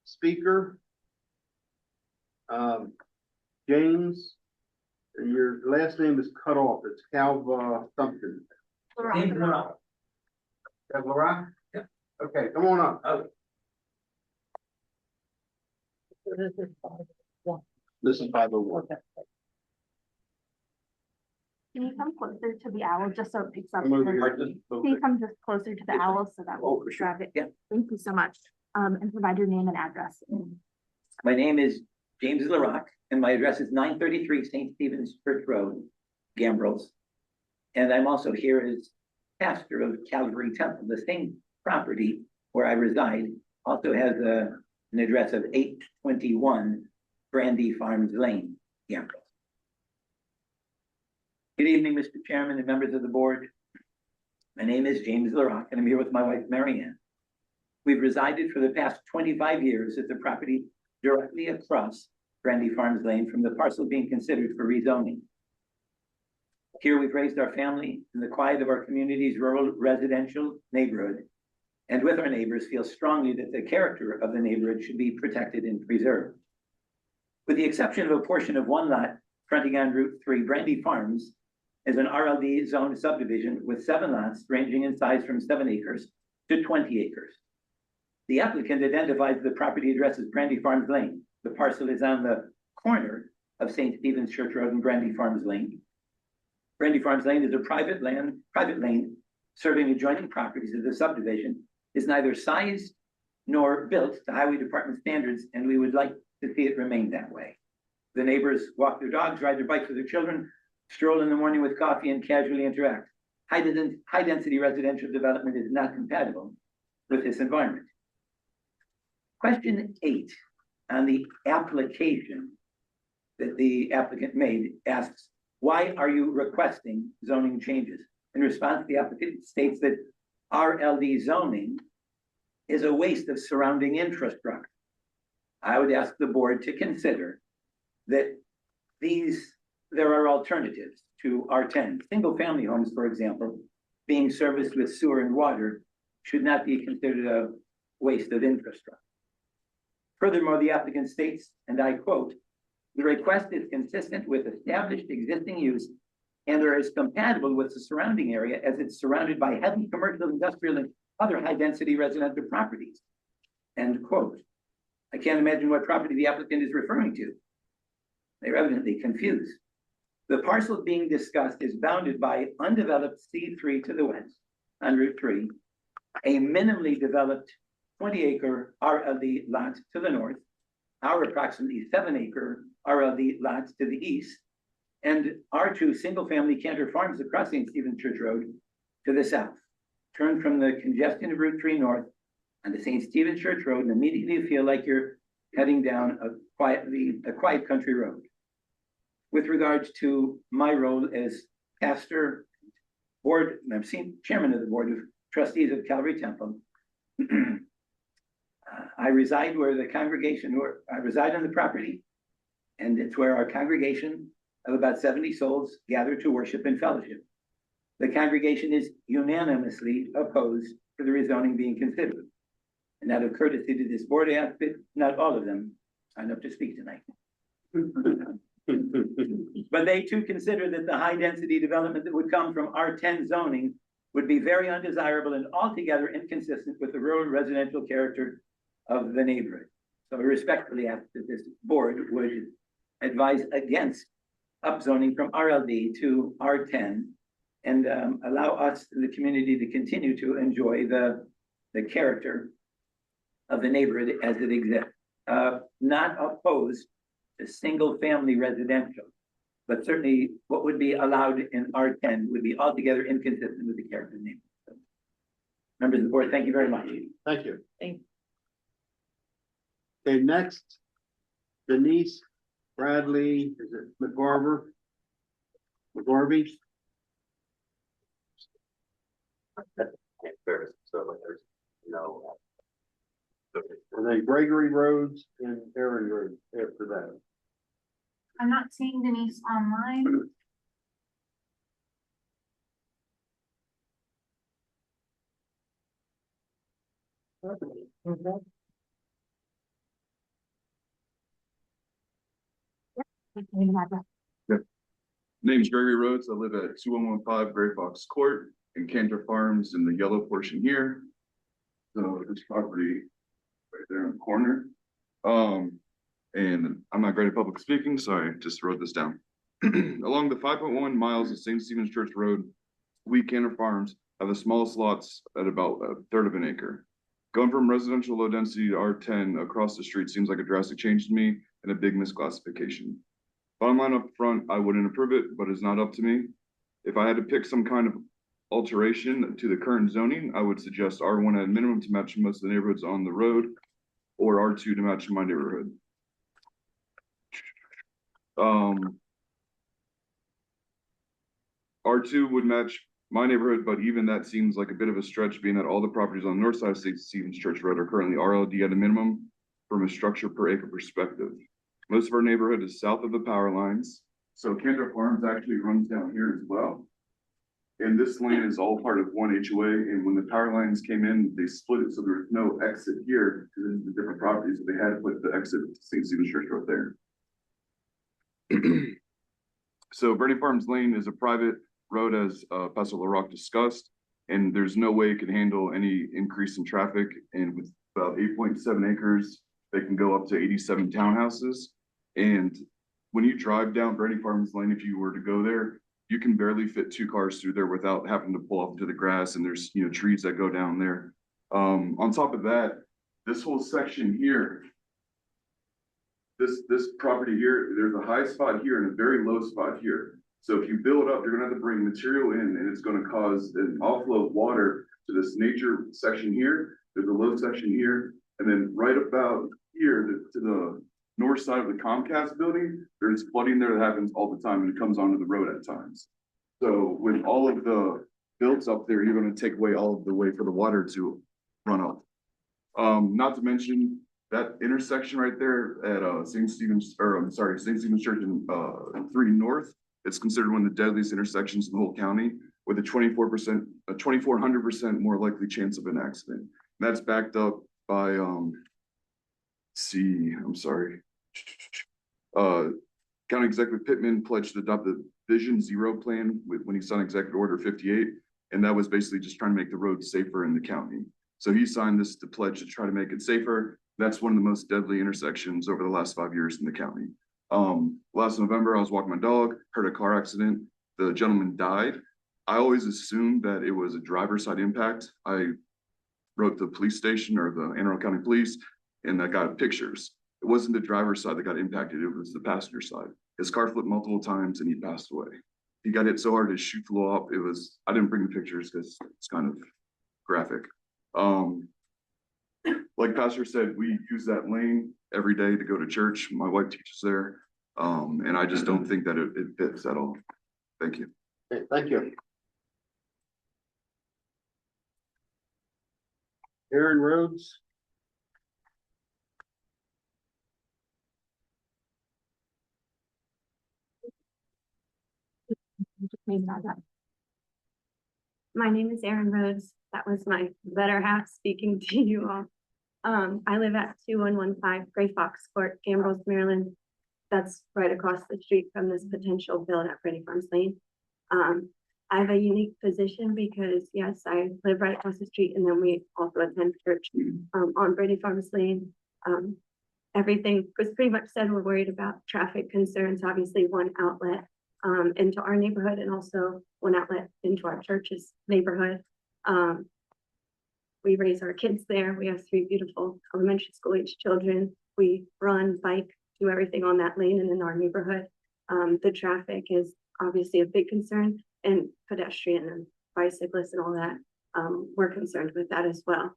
speaker, James, and your last name is cut off. It's Calva something. Calva? Yeah. Okay, come on up. So this is 501. This is 501. Okay. Can you come closer to the owl, just so it picks up? I'm over here. Can you come just closer to the owl so that we'll grab it? Yeah. Thank you so much. And provide your name and address. My name is James Larock, and my address is 933 St. Stephen's Church Road, Gambrels. And I'm also here as pastor of Calvary Temple. The same property where I reside also has an address of 821 Brandy Farms Lane, Gambrels. Good evening, Mr. Chairman and members of the board. My name is James Larock, and I'm here with my wife, Mary Ann. We've resided for the past 25 years at the property directly across Brandy Farms Lane from the parcel being considered for rezoning. Here we've raised our family in the quiet of our community's rural residential neighborhood, and with our neighbors feel strongly that the character of the neighborhood should be protected and preserved. With the exception of a portion of one lot fronting on Route 3, Brandy Farms is an RLD zone subdivision with 7 lots ranging in size from 7 acres to 20 acres. The applicant identifies the property address as Brandy Farms Lane. The parcel is on the corner of St. Stephen's Church Road and Brandy Farms Lane. Brandy Farms Lane is a private lane serving adjoining properties of the subdivision, is neither sized nor built to highway department standards, and we would like to see it remain that way. The neighbors walk their dogs, ride their bikes with their children, stroll in the morning with coffee, and casually interact. High density residential development is not compatible with this environment. Question 8 on the application that the applicant made asks, why are you requesting zoning changes? In response, the applicant states that RLD zoning is a waste of surrounding infrastructure. I would ask the board to consider that there are alternatives to R10. Single family homes, for example, being serviced with sewer and water should not be considered a waste of infrastructure. Furthermore, the applicant states, and I quote, the request is consistent with established existing use and or is compatible with the surrounding area as it's surrounded by heavy commercial, industrial, and other high density residential properties. End quote. I can't imagine what property the applicant is referring to. They're evidently confused. The parcel being discussed is bounded by undeveloped C3 to the west on Route 3, a minimally developed 20-acre RLD lot to the north, our approximately 7-acre RLD lots to the east, and R2 single-family Cantor Farms across St. Stephen's Church Road to the south. Turn from the congestion of Route 3 north onto St. Stephen's Church Road and immediately feel like you're heading down a quiet country road. With regards to my role as pastor, board, and I've seen chairman of the board of trustees of Calvary Temple, I reside I reside on the property, and it's where our congregation of about 70 souls gather to worship and fellowship. The congregation is unanimously opposed to the rezoning being considered. And out of courtesy to this board, I ask that not all of them sign up to speak tonight. But they too consider that the high-density development that would come from R10 zoning would be very undesirable and altogether inconsistent with the rural residential character of the neighborhood. So we respectfully ask that this board would advise against upzoning from RLD to R10 and allow us, the community, to continue to enjoy the character of the neighborhood as it exists. Not opposed to single-family residential, but certainly what would be allowed in R10 would be altogether inconsistent with the character of the neighborhood. Members of the board, thank you very much. Thank you. Thank- Okay, next, Denise Bradley, is it McGarvey? So like there's no. And then Gregory Rhodes and Aaron Rhodes after that. I'm not seeing Denise online. Name's Gregory Rhodes. I live at 2115 Gray Fox Court in Cantor Farms in the yellow portion here. So this property right there in the corner. And I'm not great at public speaking, so I just wrote this down. Along the 5.1 miles of St. Stephen's Church Road, we Cantor Farms have the smallest lots at about a third of an acre. Going from residential low density to R10 across the street seems like a drastic change to me and a big misclassification. Bottom line up front, I wouldn't approve it, but it's not up to me. If I had to pick some kind of alteration to the current zoning, I would suggest R1 at minimum to match most of the neighborhoods on the road, or R2 to match my neighborhood. R2 would match my neighborhood, but even that seems like a bit of a stretch, being that all the properties on the north side of St. Stephen's Church Road are currently RLD at a minimum from a structure per acre perspective. Most of our neighborhood is south of the power lines. So Cantor Farms actually runs down here as well. And this lane is all part of one HOA. And when the power lines came in, they split it so there was no exit here because this is a different property. So they had to put the exit to St. Stephen's Church Road there. So Bernie Farms Lane is a private road, as Pastor LaRock discussed, and there's no way it can handle any increase in traffic. And with about 8.7 acres, they can go up to 87 townhouses. And when you drive down Bernie Farms Lane, if you were to go there, you can barely fit 2 cars through there without having to pull off into the grass. And there's, you know, trees that go down there. On top of that, this whole section here, this property here, there's a high spot here and a very low spot here. So if you build up, you're gonna have to bring material in, and it's gonna cause an offload of water to this nature section here. There's a low section here, and then right about here to the north side of the Comcast building, there's flooding there that happens all the time, and it comes onto the road at times. So with all of the builds up there, you're gonna take away all of the way for the water to run up. Not to mention that intersection right there at St. Stephen's Church in 3 North. It's considered one of the deadliest intersections in the whole county, with a 2400% more likely chance of an accident. And that's backed up by County Executive Pittman pledged to adopt the Vision Zero plan when he signed Executive Order 58, and that was basically just trying to make the roads safer in the county. So he signed this to pledge to try to make it safer. That's one of the most deadly intersections over the last 5 years in the county. Last November, I was walking my dog, heard a car accident. The gentleman died. I always assumed that it was a driver's side impact. I wrote the police station or the Anne Arundel County Police, and I got pictures. It wasn't the driver's side that got impacted. It was the passenger side. His car flipped multiple times and he passed away. He got hit so hard his shoe flew off. I didn't bring the pictures because it's kind of graphic. Like Pastor said, we use that lane every day to go to church. My wife teaches there. And I just don't think that it fits at all. Thank you. Okay, thank you. Aaron Rhodes. My name is Erin Rhodes. That was my better half speaking to you all. I live at 2115 Gray Fox Court, Ambrose, Maryland. that's right across the street from this potential build at Brady Farms Lane. I have a unique position because, yes, I live right across the street, and then we also attend church on Brady Farms Lane. Everything was pretty much said. We're worried about traffic concerns, obviously one outlet into our neighborhood, and also one outlet into our church's neighborhood. We raise our kids there. We have 3 beautiful elementary school age children. We run, bike, do everything on that lane and in our neighborhood. The traffic is obviously a big concern, and pedestrian and bicyclists and all that. We're concerned with that as well.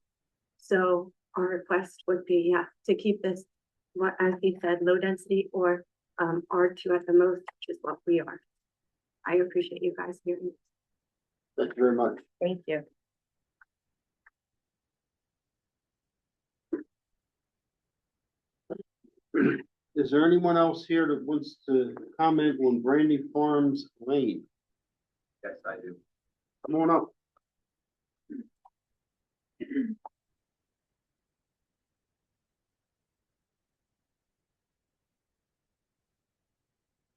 So our request would be, yeah, to keep this, what, as he said, low density or R2 at the most, which is what we are. I appreciate you guys hearing this. Thank you very much. Thank you. Is there anyone else here that wants to comment on Brandy Farms Lane? Yes, I do. Come on up.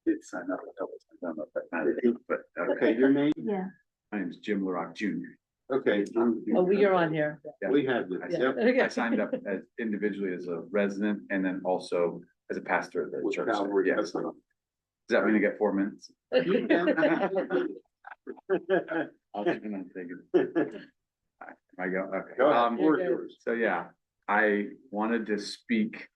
Did sign up, I don't know if that mattered, but. Okay, your name? Yeah. My name is Jim LaRock Jr. Okay. Oh, you're on here. We have you. Yep. I signed up as individually as a resident and then also as a pastor of the With church. Calvary. Yes. Does that mean I get 4 minutes? I'll keep it on thinking. I go, okay. Go ahead. Floor is yours. So yeah, I wanted to speak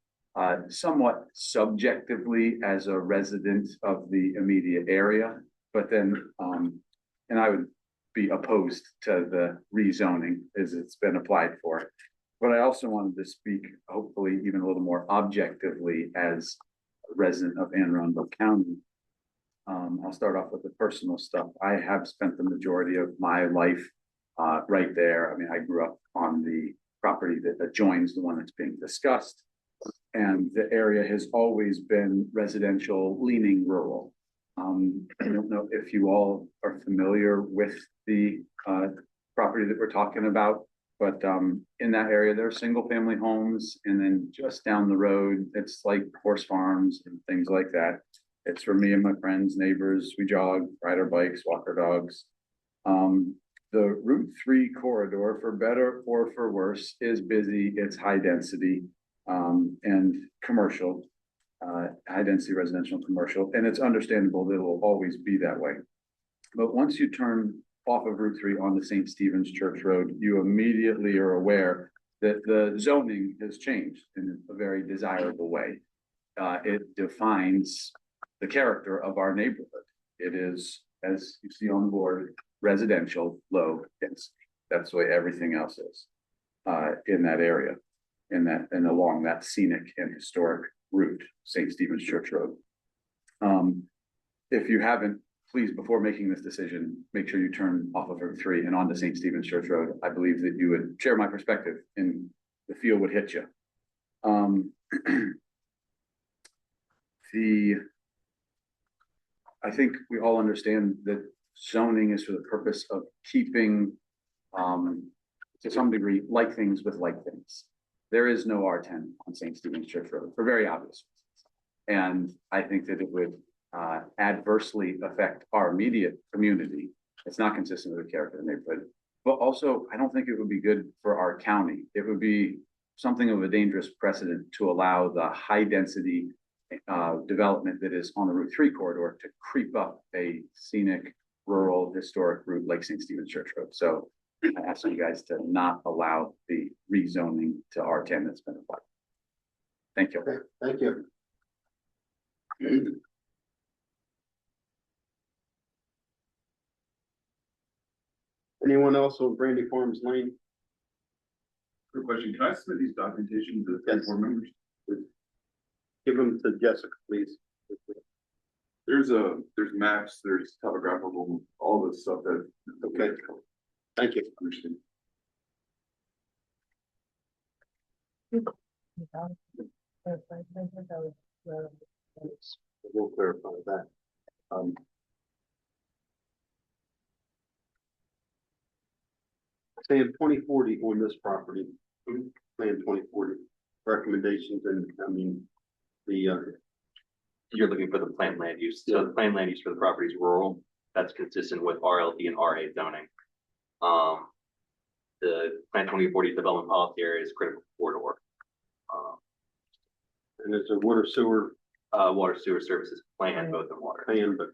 somewhat subjectively as a resident of the immediate area, but then and I would be opposed to the rezoning as it's been applied for. But I also wanted to speak, hopefully even a little more objectively as a resident of Anne Arundel County. I'll start off with the personal stuff. I have spent the majority of my life right there. I mean, I grew up on the property that adjoins the one that's being discussed. And the area has always been residential, leaning rural. I don't know if you all are familiar with the property that we're talking about, but in that area, there are single family homes. And then just down the road, it's like horse farms and things like that. It's for me and my friends, neighbors. We jog, ride our bikes, walk our dogs. The Route 3 corridor, for better or for worse, is busy. It's high density and commercial, high density residential and commercial. And it's understandable that it will always be that way. But once you turn off of Route 3 onto St. Stephen's Church Road, you immediately are aware that the zoning has changed in a very desirable way. It defines the character of our neighborhood. It is, as you see on the board, residential, low density. That's the way everything else is in that area, and along that scenic and historic route, St. Stephen's Church Road. If you haven't, please, before making this decision, make sure you turn off of Route 3 and onto St. Stephen's Church Road. I believe that you would share my perspective and the feel would hit you. I think we all understand that zoning is for the purpose of keeping, to some degree, like things with like things. There is no R10 on St. Stephen's Church Road for very obvious reasons. And I think that it would adversely affect our immediate community. It's not consistent with the character of the neighborhood. But also, I don't think it would be good for our county. It would be something of a dangerous precedent to allow the high density development that is on the Route 3 corridor to creep up a scenic, rural, historic route like St. Stephen's Church Road. So I ask you guys to not allow the rezoning to R10 that's been applied. Thank you. Okay, thank you. Anyone else on Brandy Farms Lane? Quick question, can I submit these documentation to the board members? Give them to Jessica, please. There's maps, there's topographical, all this stuff that. Okay, thank you. Understand. We'll clarify that. Plan 2040 on this property, Plan 2040 recommendations, and I mean, the You're looking for the planned land use. So the planned land use for the property is rural. That's consistent with RLD and RA zoning. The Plan 2040 development policy area is critical corridor. And it's a water sewer Water sewer services plan, both in water. plan, but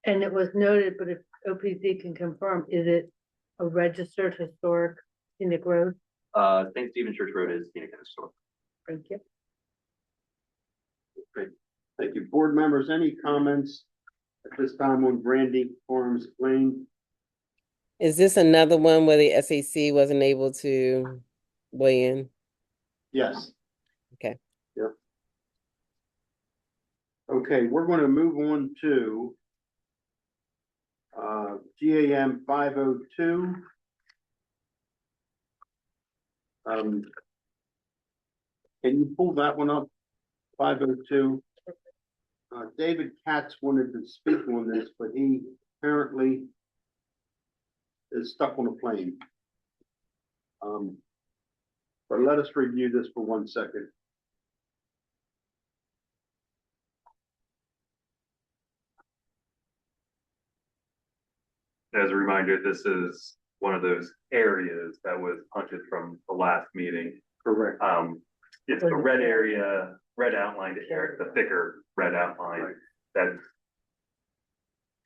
And it was noted, but if OPZ can confirm, is it a registered historic scenic road? St. Stephen Church Road is scenic and historic. Thank you. okay. Thank you. Board members, any comments at this time on Brandy Farms Lane? Is this another one where the SAC wasn't able to weigh in? Yes. Okay. Yep. Okay, we're going to move on to GAM 502. Can you pull that one up? 502. David Katz wanted to speak on this, but he apparently is stuck on a plane. But let us review this for 1 second. As a reminder, this is one of those areas that was punted from the last meeting. Correct. It's the red area, red outlined area, the thicker red outline that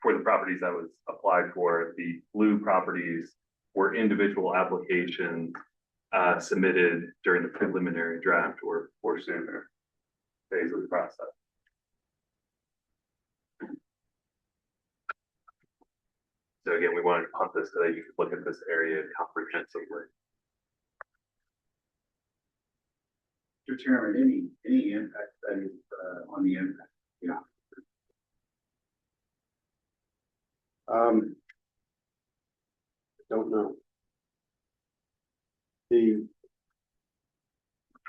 for the properties that was applied for. The blue properties were individual applications submitted during the preliminary draft or sooner phase of the process. So again, we wanted to punt this so that you could look at this area comprehensively. Mr. Chairman, any impact that is, on the impact? Yeah. Don't know.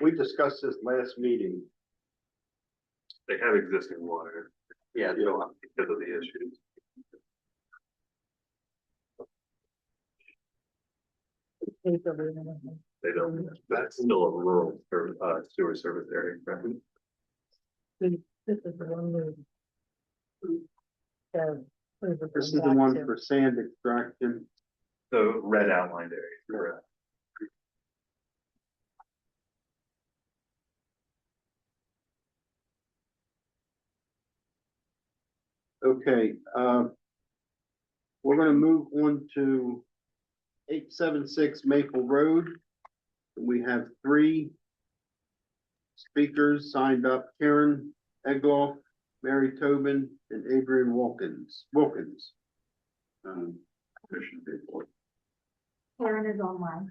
We discussed this last meeting. They have existing water. Yeah, because of the issues. They don't, that's still a rural sewer service area, correct? This is the one This is the one for sand extraction. The red outlined area, correct? Okay, we're gonna move on to 876 Maple Road. We have 3 speakers signed up: Karen Egloff, Mary Tobin, and Adrian Wilkins. Karen is online.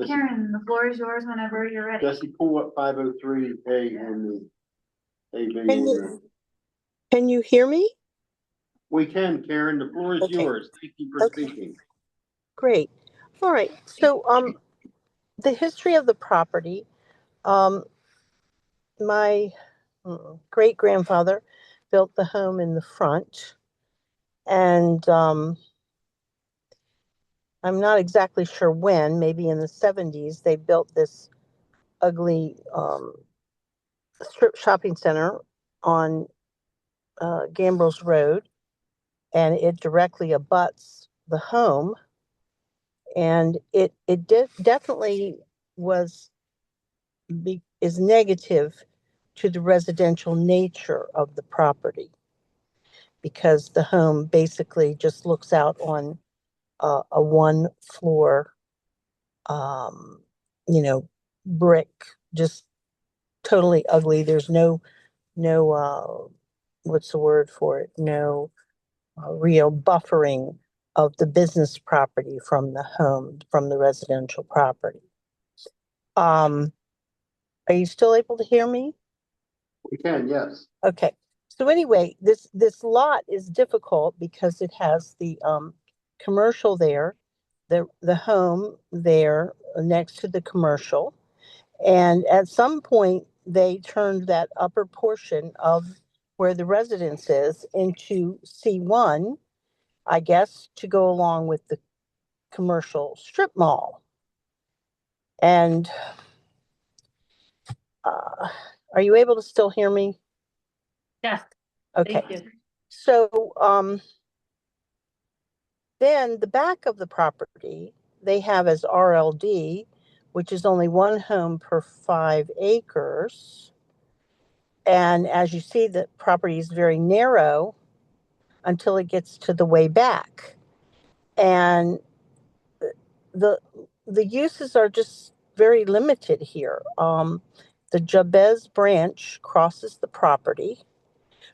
Karen, the floor is yours whenever you're ready. Jesse, pull up 503A and the AV. Can you hear me? We can, Karen. The floor is Okay. yours. Thank you for speaking. Great. All right. So, the history of the property, my great grandfather built the home in the front, and I'm not exactly sure when, maybe in the 70s, they built this ugly strip shopping center on Gambrills Road, and it directly abuts the home. And it definitely is negative to the residential nature of the property, because the home basically just looks out on a 1 floor, brick, just totally ugly. There's no, what's the word for it? No real buffering of the business property from the home, from the residential property. Are you still able to hear me? We can, yes. Okay. So anyway, this lot is difficult because it has the commercial there, the home there next to the commercial. And at some point, they turned that upper portion of where the residence is into C1. I guess, to go along with the commercial strip mall. And are you able to still hear me? Yes. Okay. Thank you. So then the back of the property they have as RLD, which is only one home per 5 acres. And as you see, the property is very narrow until it gets to the way back. And the uses are just very limited here. The Jabez branch crosses the property,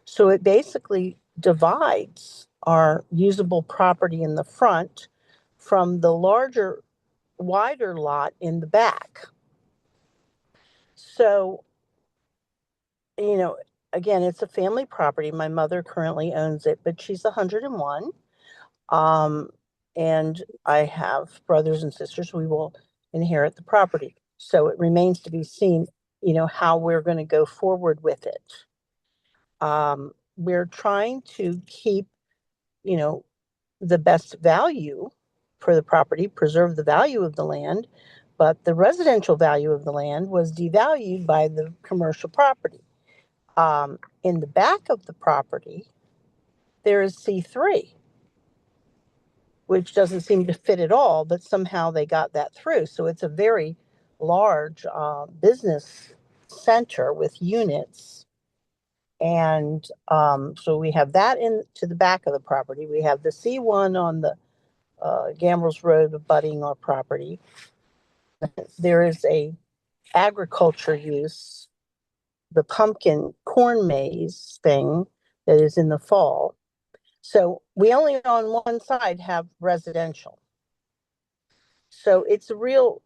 so it basically divides our usable property in the front from the larger, wider lot in the back. So, you know, again, it's a family property. My mother currently owns it, but she's 101. And I have brothers and sisters. We will inherit the property. So it remains to be seen, how we're going to go forward with it. We're trying to keep, the best value for the property, preserve the value of the land, but the residential value of the land was devalued by the commercial property. In the back of the property, there is C3, which doesn't seem to fit at all, but somehow they got that through. So it's a very large business center with units. And so we have that to the back of the property. We have the C1 on the Gambrels Road abutting our property. There is a agriculture use, the pumpkin corn maze thing that is in the fall. So we only on one side have residential. So it's a real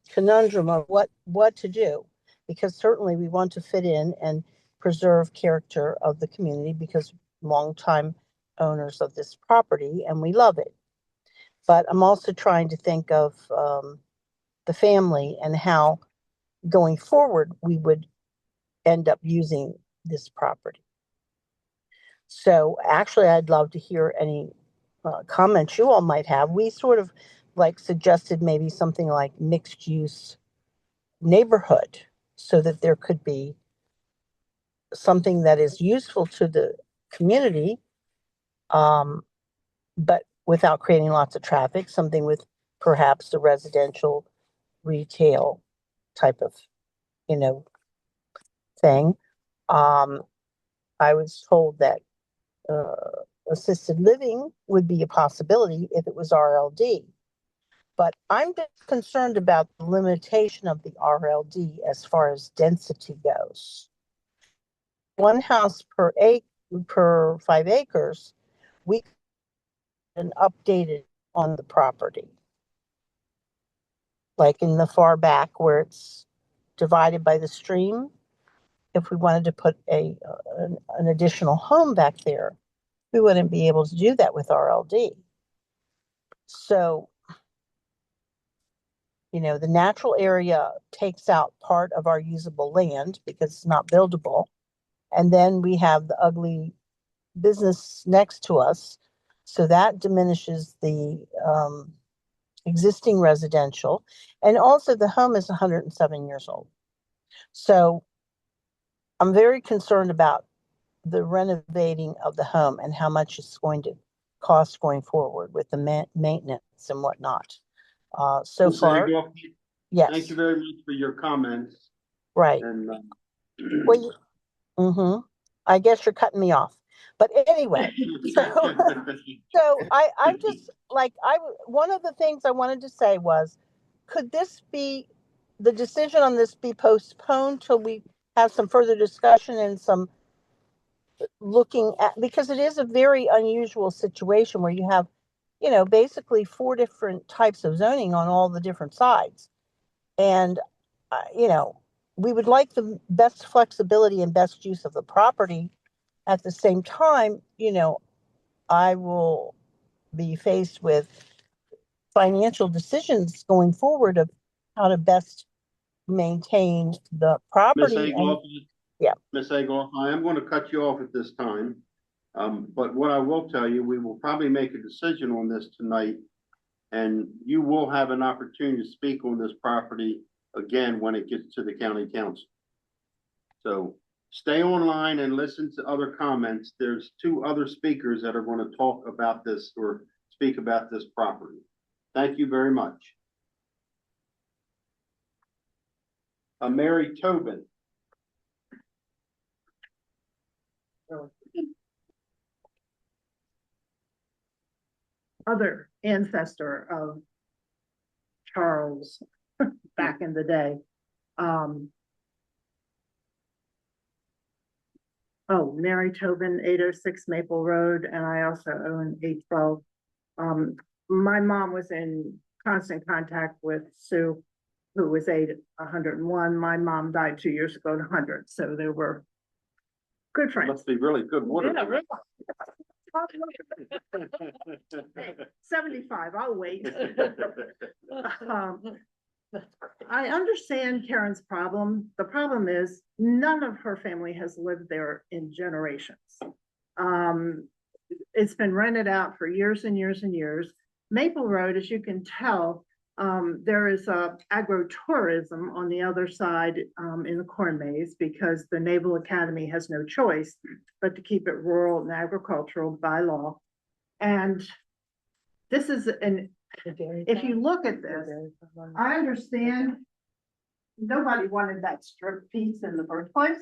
conundrum of what to do, because certainly we want to fit in and preserve character of the community because longtime owners of this property and we love it. But I'm also trying to think of the family and how going forward we would end up using this property. So actually, I'd love to hear any comments you all might have. We sort of suggested maybe something like mixed use neighborhood so that there could be something that is useful to the community, but without creating lots of traffic, something with perhaps a residential retail type of, thing. I was told that assisted living would be a possibility if it was RLD. But I'm just concerned about the limitation of the RLD as far as density goes. One house per 5 acres, we can update it on the property. Like in the far back where it's divided by the stream, if we wanted to put an additional home back there, we wouldn't be able to do that with RLD. So, the natural area takes out part of our usable land because it's not buildable. And then we have the ugly business next to us. So that diminishes the existing residential. And also the home is 107 years old. So I'm very concerned about the renovating of the home and how much it's going to cost going forward with the maintenance and whatnot. So Ms. far, Agel, yes. Thank you very much for your comments. Right. And well, I guess you're cutting me off. But anyway, so I just one of the things I wanted to say was, could the decision on this be postponed till we have some further discussion and some looking at, because it is a very unusual situation where you have, basically 4 different types of zoning on all the different sides. And, we would like the best flexibility and best use of the property. At the same time, I will be faced with financial decisions going forward of how to best maintain the Ms. property. Agel, Yeah. Ms. Agel, I am going to cut you off at this time. But what I will tell you, we will probably make a decision on this tonight. And you will have an opportunity to speak on this property again when it gets to the county council. So stay online and listen to other comments. There's 2 other speakers that are going to talk about this or speak about this property. Thank you very much. Mary Tobin. Other ancestor of Charles back in the day. Mary Tobin, 806 Maple Road, and I also own 812. My mom was in constant contact with Sue, who was 101. My mom died 2 years ago at 100, so they were good friends. Must be really good water. Yeah, really. 75, I'll wait. I understand Karen's problem. The problem is none of her family has lived there in generations. It's been rented out for years and years and years. Maple Road, as you can tell, there is agro-tourism on the other side in the corn maze because the Naval Academy has no choice but to keep it rural and agricultural by law. And this is if you look at this, I understand nobody wanted that strip piece in the first place.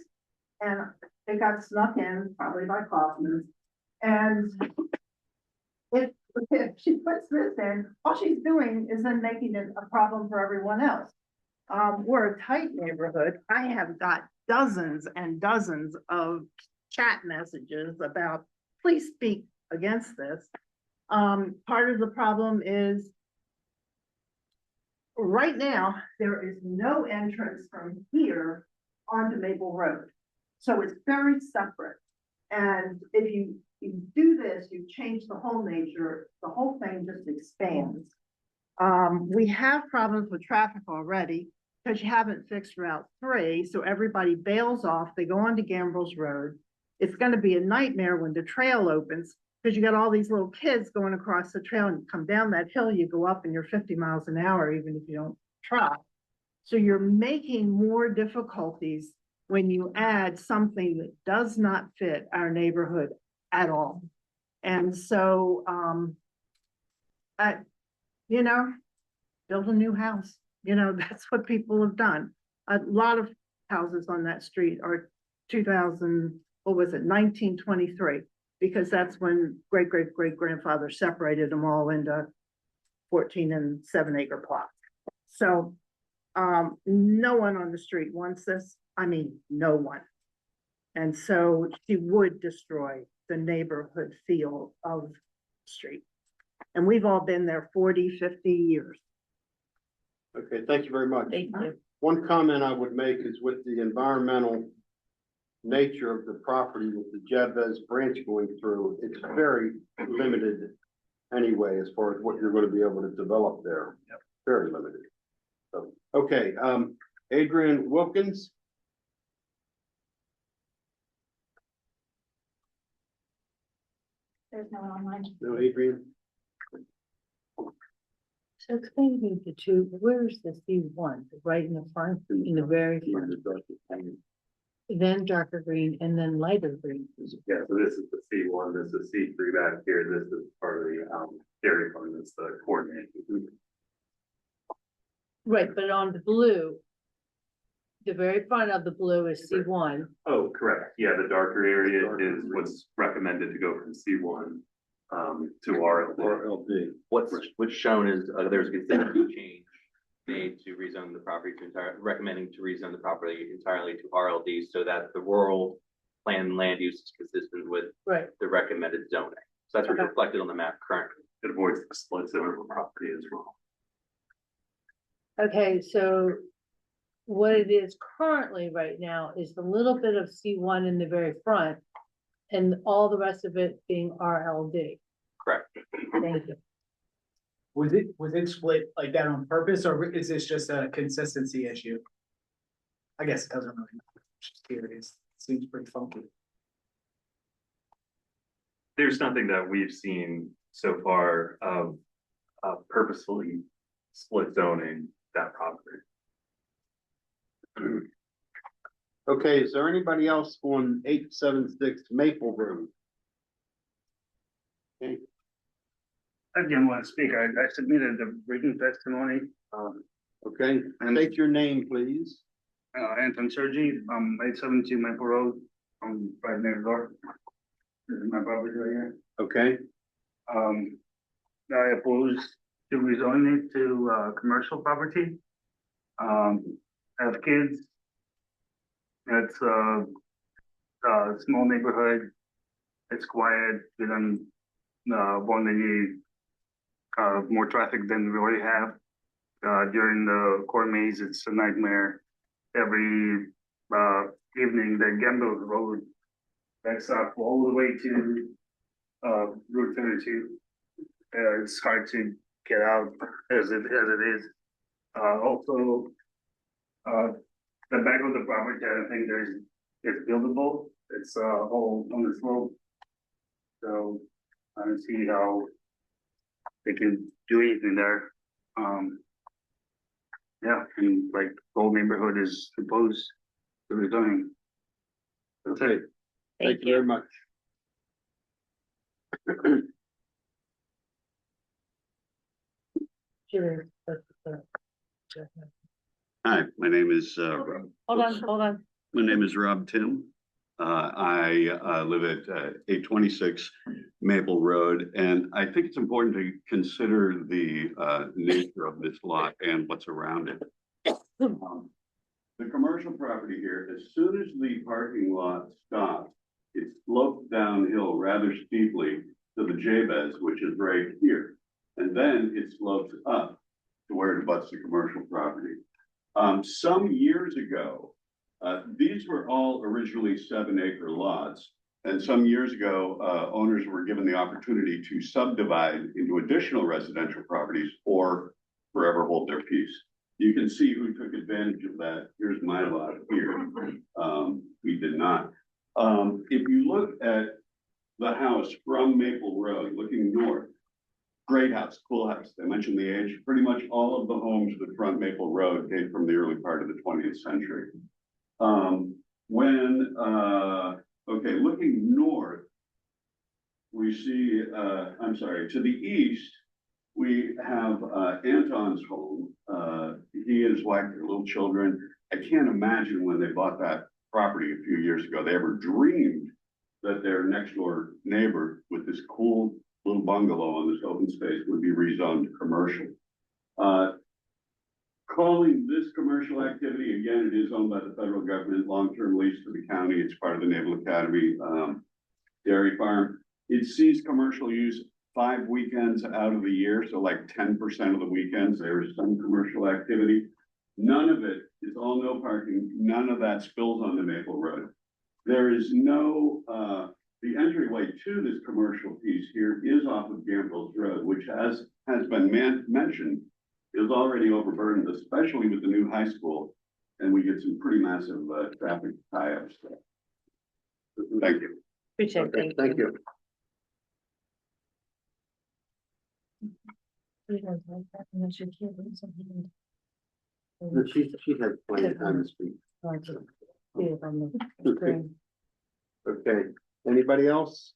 And it got snuck in probably by Kaufman. And if she puts this in, all she's doing is then making it a problem for everyone else. We're a tight neighborhood. I have got dozens and dozens of chat messages about, please speak against this. Part of the problem is right now, there is no entrance from here onto Maple Road. So it's very separate. And if you do this, you change the whole nature, the whole thing just expands. We have problems with traffic already because you haven't fixed Route 3. So everybody bails off, they go onto Gambrills Road. It's going to be a nightmare when the trail opens because you got all these little kids going across the trail and you come down that hill, you go up and you're 50 miles an hour, even if you don't try. So you're making more difficulties when you add something that does not fit our neighborhood at all. And so, build a new house. That's what people have done. A lot of houses on that street are 1923, because that's when great-great-great-grandfather separated them all into 14 and 7-acre plots. So no one on the street wants this. I mean, no one. And so she would destroy the neighborhood feel of the street. And we've all been there 40, 50 years. Okay, thank you very much. Thank you. One comment I would make is with the environmental nature of the property with the Jabez branch going through, it's very limited anyway, as far as what you're going to be able to develop there. Yep. Very limited. So, okay, Adrian Wilkins. There's no one online. No, Adrian. So explain to me the two, where's the C1, right in the front, in the very front, then darker green and then lighter green. Yeah, so this is the C1, this is C3 back here, this is part of the dairy farm, that's the coordinate. Right, but on the blue, the very front of the blue is C1. Oh, correct. Yeah, the darker area is what's recommended to go from C1 to RLD. What's shown is there's a considerable change made to rezone the property recommending to rezone the property entirely to RLD so that the rural plan land use is consistent with the recommended zoning. So that's what's reflected on the map currently. It avoids the splits over the property as well. Okay, so what it is currently right now is the little bit of C1 in the very front and all the rest of it being RLD. Correct. Thank you. Was it split like that on purpose, or is this just a consistency issue? I guess it doesn't really matter. Just curious. Seems pretty funky. there's nothing that we've seen so far of purposefully split zoning that property. Okay, is there anybody else on 876 Maple Road? Okay, I didn't want to speak. I submitted the written testimony. okay, And- state your name, please. Anton Sergi, 872 Maple Road, right next door. This is my property right here. Okay, I oppose to rezone it to, commercial property. I have kids. It's a small neighborhood. It's quiet. We don't, want any, more traffic than we already have. During the core maze, it's a nightmare. Every evening, the Gamble Road backs up all the way to Route 32. It's hard to get out as it is. Also, the back of the property, I don't think it's buildable. It's all on the slope. So I don't see how they can do anything there. Yeah, and like the whole neighborhood is opposed to rezoning. okay, thank you very much. Hi, my name is, Hold on. my name is Rob Tim. I live at 826 Maple Road, and I think it's important to consider the nature of this lot and what's around it. The commercial property here, as soon as the parking lot stops, it slopes downhill rather steeply to the Jabez, which is right here. And then it slopes up to where it abuts the commercial property. Some years ago, these were all originally 7-acre lots. And some years ago, owners were given the opportunity to subdivide into additional residential properties or forever hold their peace. You can see who took advantage of that. Here's my lot here. We did not. If you look at the house from Maple Road, looking north, great house, cool house. I mentioned the age. Pretty much all of the homes that front Maple Road came from the early part of the 20th century. Looking north, we see, to the east, we have Anton's home. He and his wife, their little children. I can't imagine when they bought that property a few years ago, they ever dreamed that their next door neighbor with this cool little bungalow on this open space would be rezoned to commercial. Calling this commercial activity, again, it is owned by the federal government, long-term lease to the county. It's part of the Naval Academy dairy farm. It sees commercial use 5 weekends out of the year, so like 10% of the weekends, there is some commercial activity. None of it is all no parking. None of that spills onto Maple Road. There is no, the entryway to this commercial piece here is off of Gambrills Road, which has been mentioned, is already overburdened, especially with the new high school. And we get some pretty massive traffic tie-ups there. Thank you. Appreciate Okay, it. thank you. She had plenty of time to speak. Okay, anybody else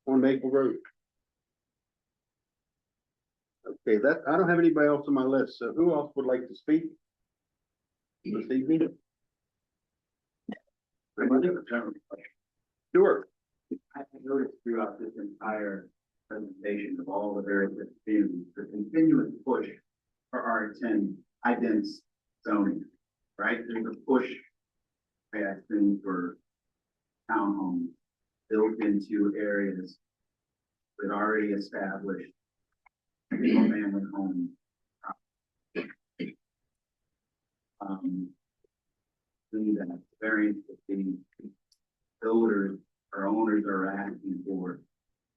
on Maple Road? Okay, I don't have anybody else on my list, so who else would like to speak this evening? Sure. I noticed throughout this entire presentation of all the various themes, the continuous push for R10 idents zoning, right? There's a push, I assume, for townhomes built into areas with already established single-family homes. See that variance that the builders or owners are asking for.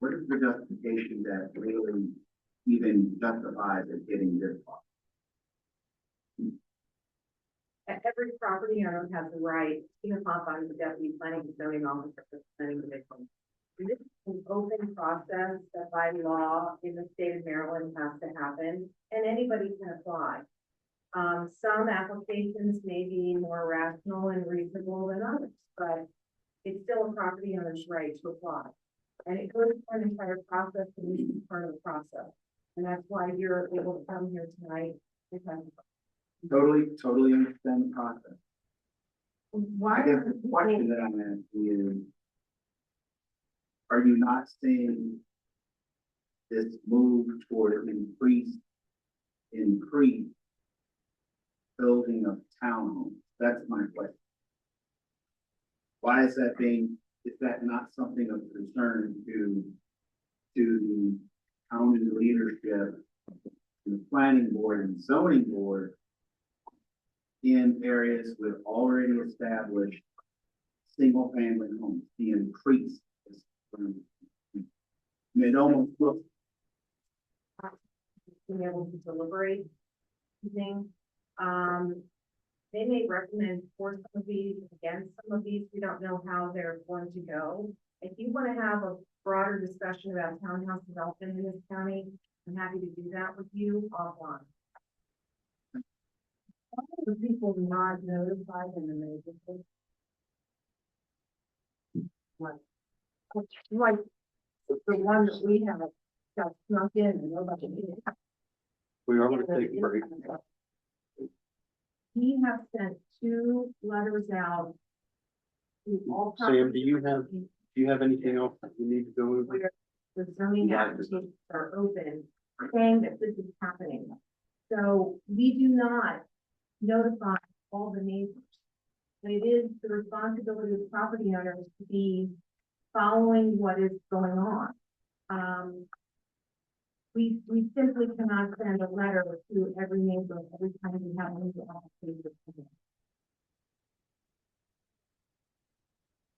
What is the justification that really even justifies it getting this far? Every property owner has the right, even if I'm the deputy planning and zoning officer, planning the big one. This is an open process that by law in the state of Maryland has to happen, and anybody can apply. Some applications may be more rational and reasonable than others, but it's still a property owner's right to apply. And it goes through an entire process, and this is part of the process. And that's why you're able to come here tonight. Totally understand the process. Why? I guess the question that I'm asking is, are you not seeing this move toward increased building of townhomes? That's my question. Why is that is that not something of concern to the county leadership, the planning board and zoning board in areas with already established single family homes, the increase? It almost looks. Being able to deliberate things. They may recommend for some of these, against some of these. We don't know how they're going to go. If you want to have a broader discussion about townhouse development in this county, I'm happy to do that with you offline. Why are the people not notified in the neighborhood? Like the one that we have got snuck in and nobody did. We are going to take a break. We have sent 2 letters out to all. Sam, do you have anything else that you need to go over? Where the zoning applications are open, saying that this is happening. So we do not notify all the neighbors. But it is the responsibility of the property owners to be following what is going on. We simply cannot send a letter to every neighbor every time we have a new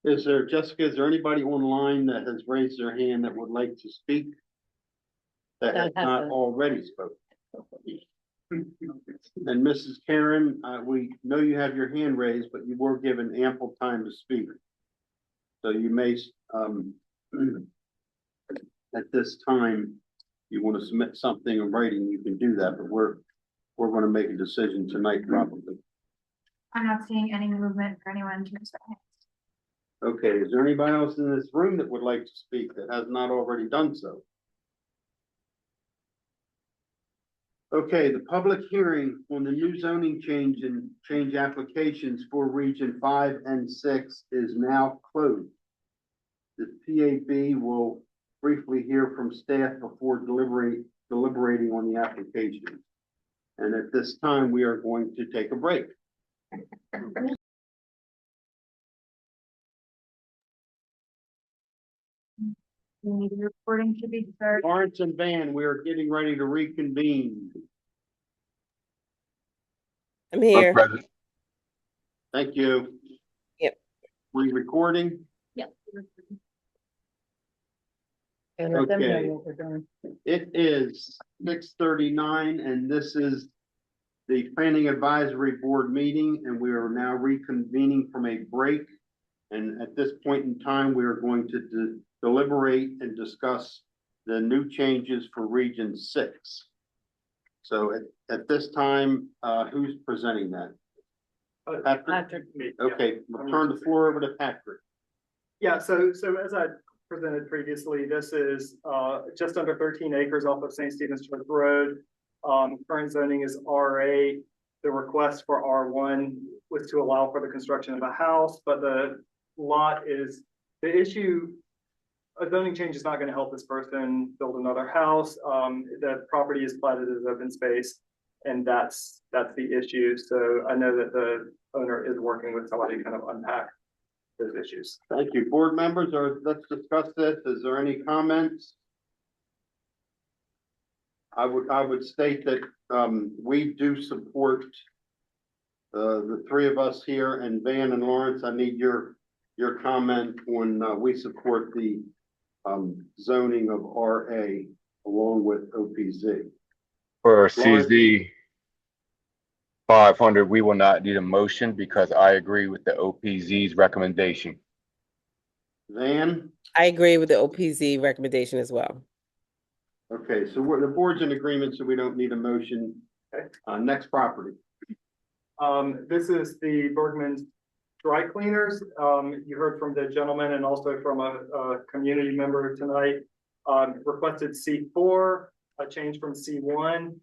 application. Jessica, is there anybody online that has raised their hand that would like to speak? That has not already spoken? And Mrs. Karen, we know you have your hand raised, but you were given ample time to speak. So you may, at this time, you want to submit something in writing, you can do that, but we're going to make a decision tonight probably. I'm not seeing any movement for anyone to respond. Okay, is there anybody else in this room that would like to speak that has not already done so? Okay, the public hearing on the new zoning change applications for Region 5 and 6 is now closed. The PAB will briefly hear from staff before deliberating on the application. And at this time, we are going to take a break. The recording should be started. Lawrence and Van, we are getting ready to reconvene. I'm here. Thank you. Yep. We recording? Yep. And let them know Okay. what we're doing. It is 6:39 and this is the Planning Advisory Board meeting, and we are now reconvening from a break. And at this point in time, we are going to deliberate and discuss the new changes for Region 6. So at this time, who's presenting that? Patrick? Okay, we'll turn the floor over to Patrick. Yeah, so as I presented previously, this is just under 13 acres off of St. Stephen's Church Road. Current zoning is RA. The request for R1 was to allow for the construction of a house, but the lot is, the issue, a zoning change is not going to help this person build another house. The property is platted as open space, and that's the issue. So I know that the owner is working with somebody to kind of unpack those issues. Thank you. Board members, let's discuss this. Is there any comments? I would state that we do support the 3 of us here, and Van and Lawrence, I need your comment on we support the zoning of RA along with OPZ. For CZ 500, we will not need a motion because I agree with the OPZ's recommendation. Van? I agree with the OPZ recommendation as well. Okay, so the board's in agreement, so we don't need a motion. Next property. This is the Bergman's Dry Cleaners. You heard from the gentleman and also from a community member tonight. Requested C4, a change from C1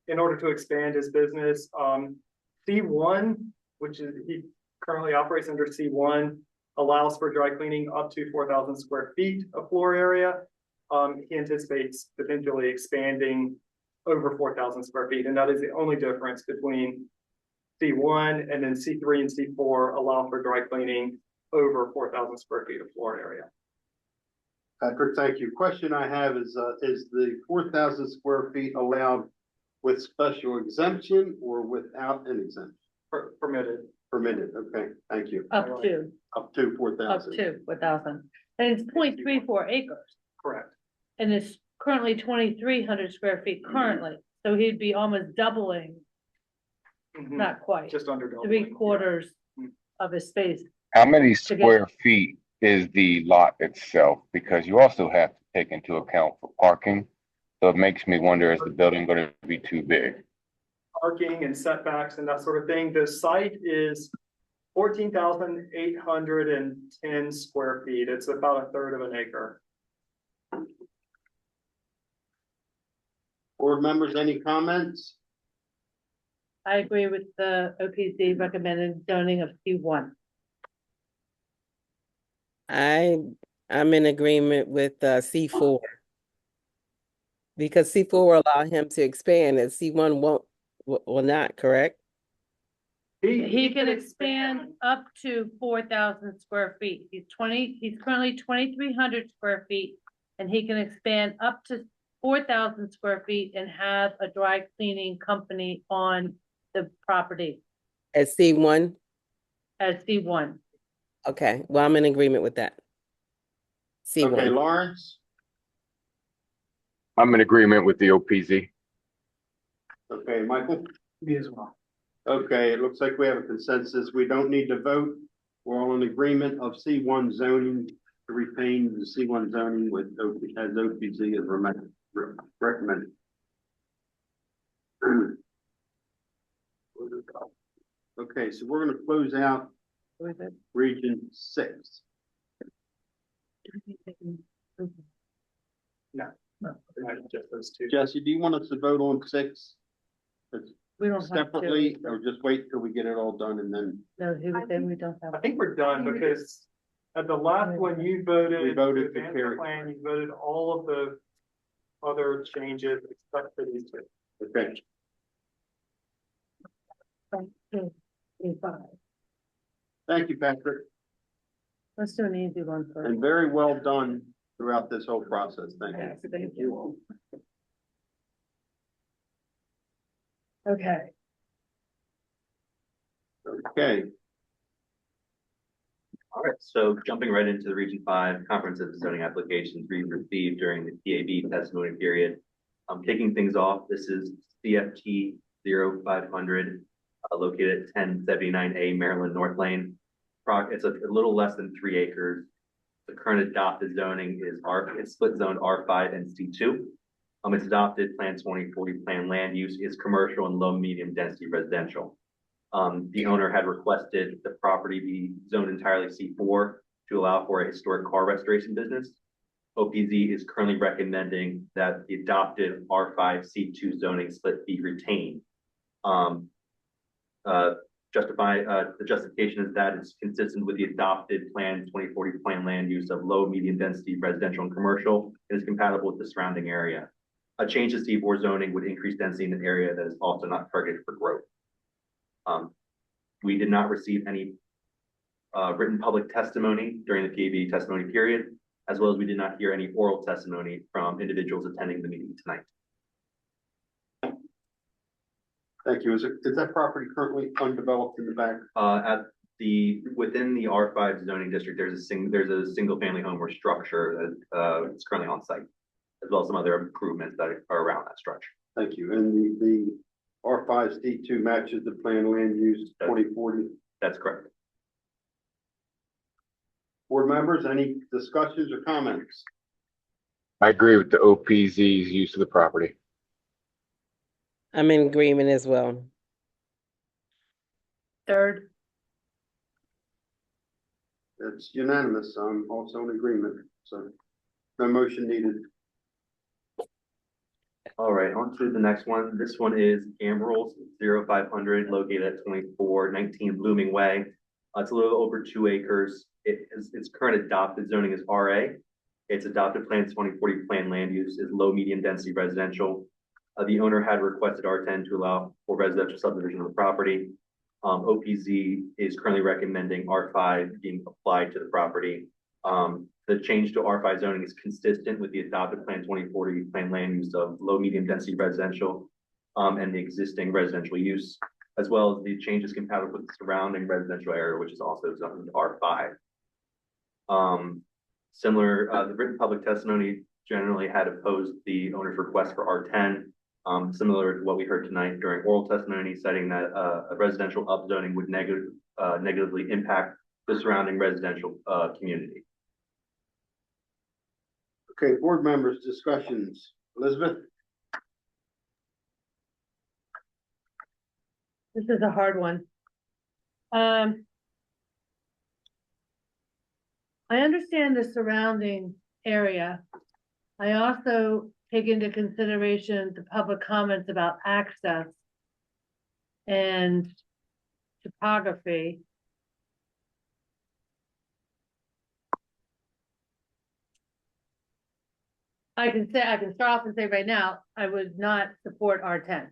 in order to expand his business. C1, which is, he currently operates under C1, allows for dry cleaning up to 4,000 square feet of floor area. He anticipates potentially expanding over 4,000 square feet, and that is the only difference between C1 and then C3 and C4 allow for dry cleaning over 4,000 square feet of floor area. Patrick, thank you. Question I have is the 4,000 square feet allowed with special exemption or without an exemption? Permitted. Permitted, okay, thank you. Up to, Up to up 4,000. to 1,000. And it's 0.34 acres. Correct. And it's currently 2,300 square feet currently. So he'd be almost doubling, not quite, Just under doubling. 3/4 of his space. How many To get- square feet is the lot itself? Because you also have to take into account for parking. So it makes me wonder, is the building going to be too big? Parking and setbacks and that sort of thing. The site is 14,810 square feet. It's about 1/3 of an acre. Board members, any comments? I agree with the OPZ recommended zoning of C1. I'm in agreement with C4. Because C4 will allow him to expand and C1 will not, correct? He can expand up to 4,000 square feet. He's currently 2,300 square feet. And he can expand up to 4,000 square feet and have a dry cleaning company on the property At C1? as C1. Okay, well, I'm in agreement with that. C1. Okay, Lawrence? I'm in agreement with the OPZ. Okay, Michael? Me as well. Okay, it looks like we have a consensus. We don't need to vote. We're all in agreement of C1 zoning to retain the C1 zoning with as OPZ is recommended. Okay, so we're gonna close out Region 6. No, just those two. Jesse, do you want us to vote on 6? We don't have to. Separately, or just wait till we get it all done and then? No, then we don't have. I think we're done because at the last one you voted. We voted to advance the carry. plan, you voted all of the other changes except for these two. Okay. Thank you, Patrick, Let's do an easy one first. and very well done throughout this whole process. Thank you. Yes, thank you. Okay. Okay, All right, so jumping right into the Region 5 Comprehensive Zoning Applications we received during the PAB testimony period. Kicking things off, this is CFT 0500, located at 1079A Maryland North Lane. It's a little less than 3 acres. The current adopted zoning is it's split zoned R5 and C2. Its adopted Plan 2040 plan land use is commercial and low medium density residential. The owner had requested the property be zoned entirely C4 to allow for a historic car restoration business. OPZ is currently recommending that the adopted R5 C2 zoning split be retained. The justification is that it's consistent with the adopted Plan 2040 plan land use of low, medium density residential and commercial and is compatible with the surrounding area. A change to C4 zoning would increase density in an area that is also not targeted for growth. We did not receive any written public testimony during the PAB testimony period, as well as we did not hear any oral testimony from individuals attending the meeting tonight. thank you. Is that property currently undeveloped in the back? Within the R5 zoning district, there's a single family home or structure that is currently on site, as well as some other improvements that are around that structure. Thank you. And the R5 C2 matches the plan land use 2040? That's correct. Board members, any discussions or comments? I agree with the OPZ's use of the property. I'm in agreement as well. Third, It's unanimous. I'm also in agreement, so no motion needed. All right, on to the next one. This one is Amberls 0500 located at 2419 Blooming Way. It's a little over 2 acres. Its current adopted zoning is RA. Its adopted plan 2040 plan land use is low medium density residential. The owner had requested R10 to allow for residential subdivision of the property. OPZ is currently recommending R5 being applied to the property. The change to R5 zoning is consistent with the adopted plan 2040 plan land use of low medium density residential and the existing residential use, as well as the changes compatible with the surrounding residential area, which is also zoned R5. The written public testimony generally had opposed the owner's request for R10. Similar to what we heard tonight during oral testimony, citing that a residential upzoning would negatively impact the surrounding residential community. Okay, board members, discussions. Elizabeth? this is a hard one. I understand the surrounding area. I also take into consideration the public comments about access and topography. I can start off and say right now, I would not support R10.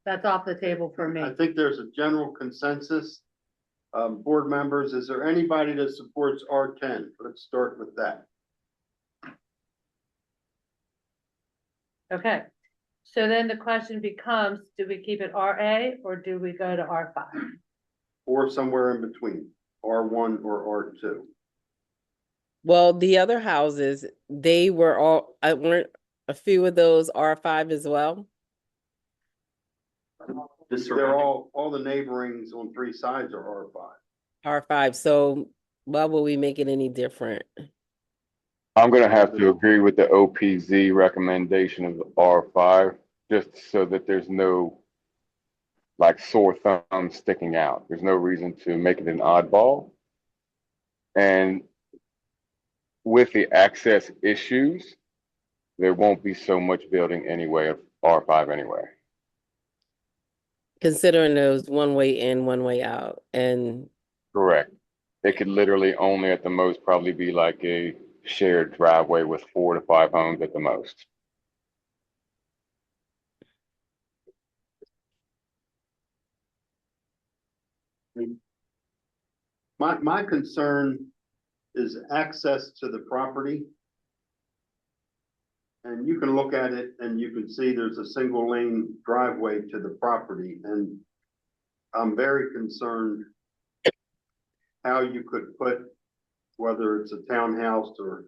That's off the table for me. I think there's a general consensus. Board members, is there anybody that supports R10? Let's start with that. Okay, so then the question becomes, do we keep it RA or do we go to R5? Or somewhere in between, R1 or R2. Well, the other houses, they were all, weren't a few of those R5 as well? They're all the neighborings on 3 sides are R5. R5, so why would we make it any different? I'm gonna have to agree with the OPZ recommendation of R5, just so that there's no like sore thumb sticking out. There's no reason to make it an oddball. And with the access issues, there won't be so much building anyway of R5 anyway. Considering those one way in, one way out, and Correct. It could literally only at the most probably be like a shared driveway with 4 to 5 homes at the most. My concern is access to the property. And you can look at it and you can see there's a single lane driveway to the property, and I'm very concerned how you could put, whether it's a townhouse or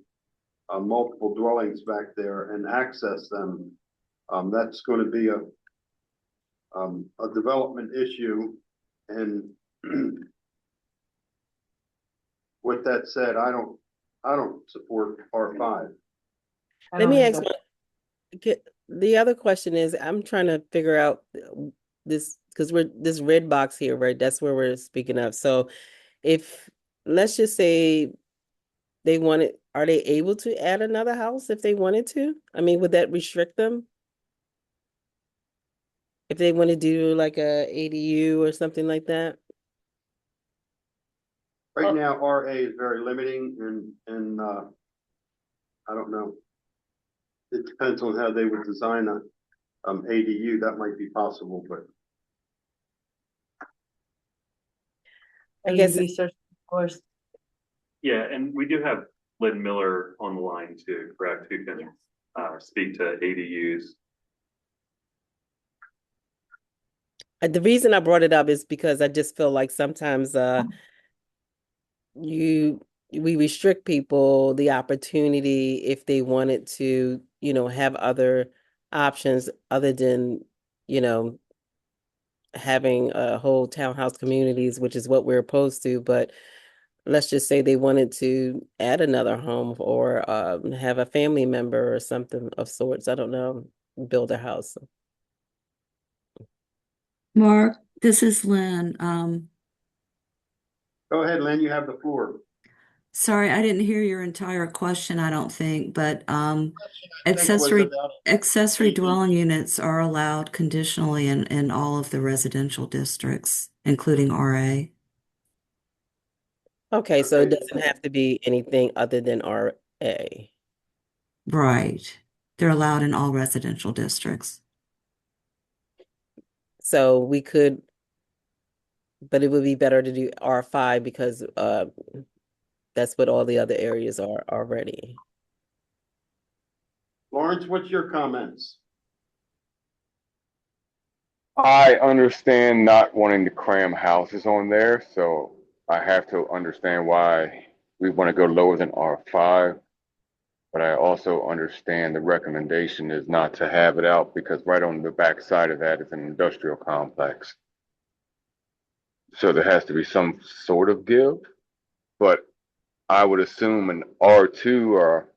multiple dwellings back there and access them. That's going to be a development issue. And with that said, I don't support R5. let me ask the other question is, I'm trying to figure out this, because we're this red box here, right? That's where we're speaking of. So if, let's just say they wanted, are they able to add another house if they wanted to? I mean, would that restrict them? If they want to do like a ADU or something like that? Right now, RA is very limiting, and I don't know. It depends on how they would design a ADU. That might be possible, but I guess research, of course. Yeah, and we do have Lynn Miller on the line too, correct? Who can speak to ADUs. The reason I brought it up is because I just feel like sometimes we restrict people the opportunity if they wanted to, have other options other than, having whole townhouse communities, which is what we're opposed to. But let's just say they wanted to add another home or have a family member or something of sorts. I don't know, build a house. Mark, this is Lynn. Go ahead, Lynn, you have the floor. Sorry, I didn't hear your entire question, I don't think, but I think was accessory about accessory ADU. dwelling units are allowed conditionally in all of the residential districts, including RA. Okay, so it Okay. doesn't have to be anything other than RA. Right. They're allowed in all residential districts. So we could, but it would be better to do R5 because that's what all the other areas are already. Lawrence, what's your comments? I understand not wanting to cram houses on there, so I have to understand why we want to go lower than R5. But I also understand the recommendation is not to have it out because right on the back side of that is an industrial complex. So there has to be some sort of give, but I would assume an R2 or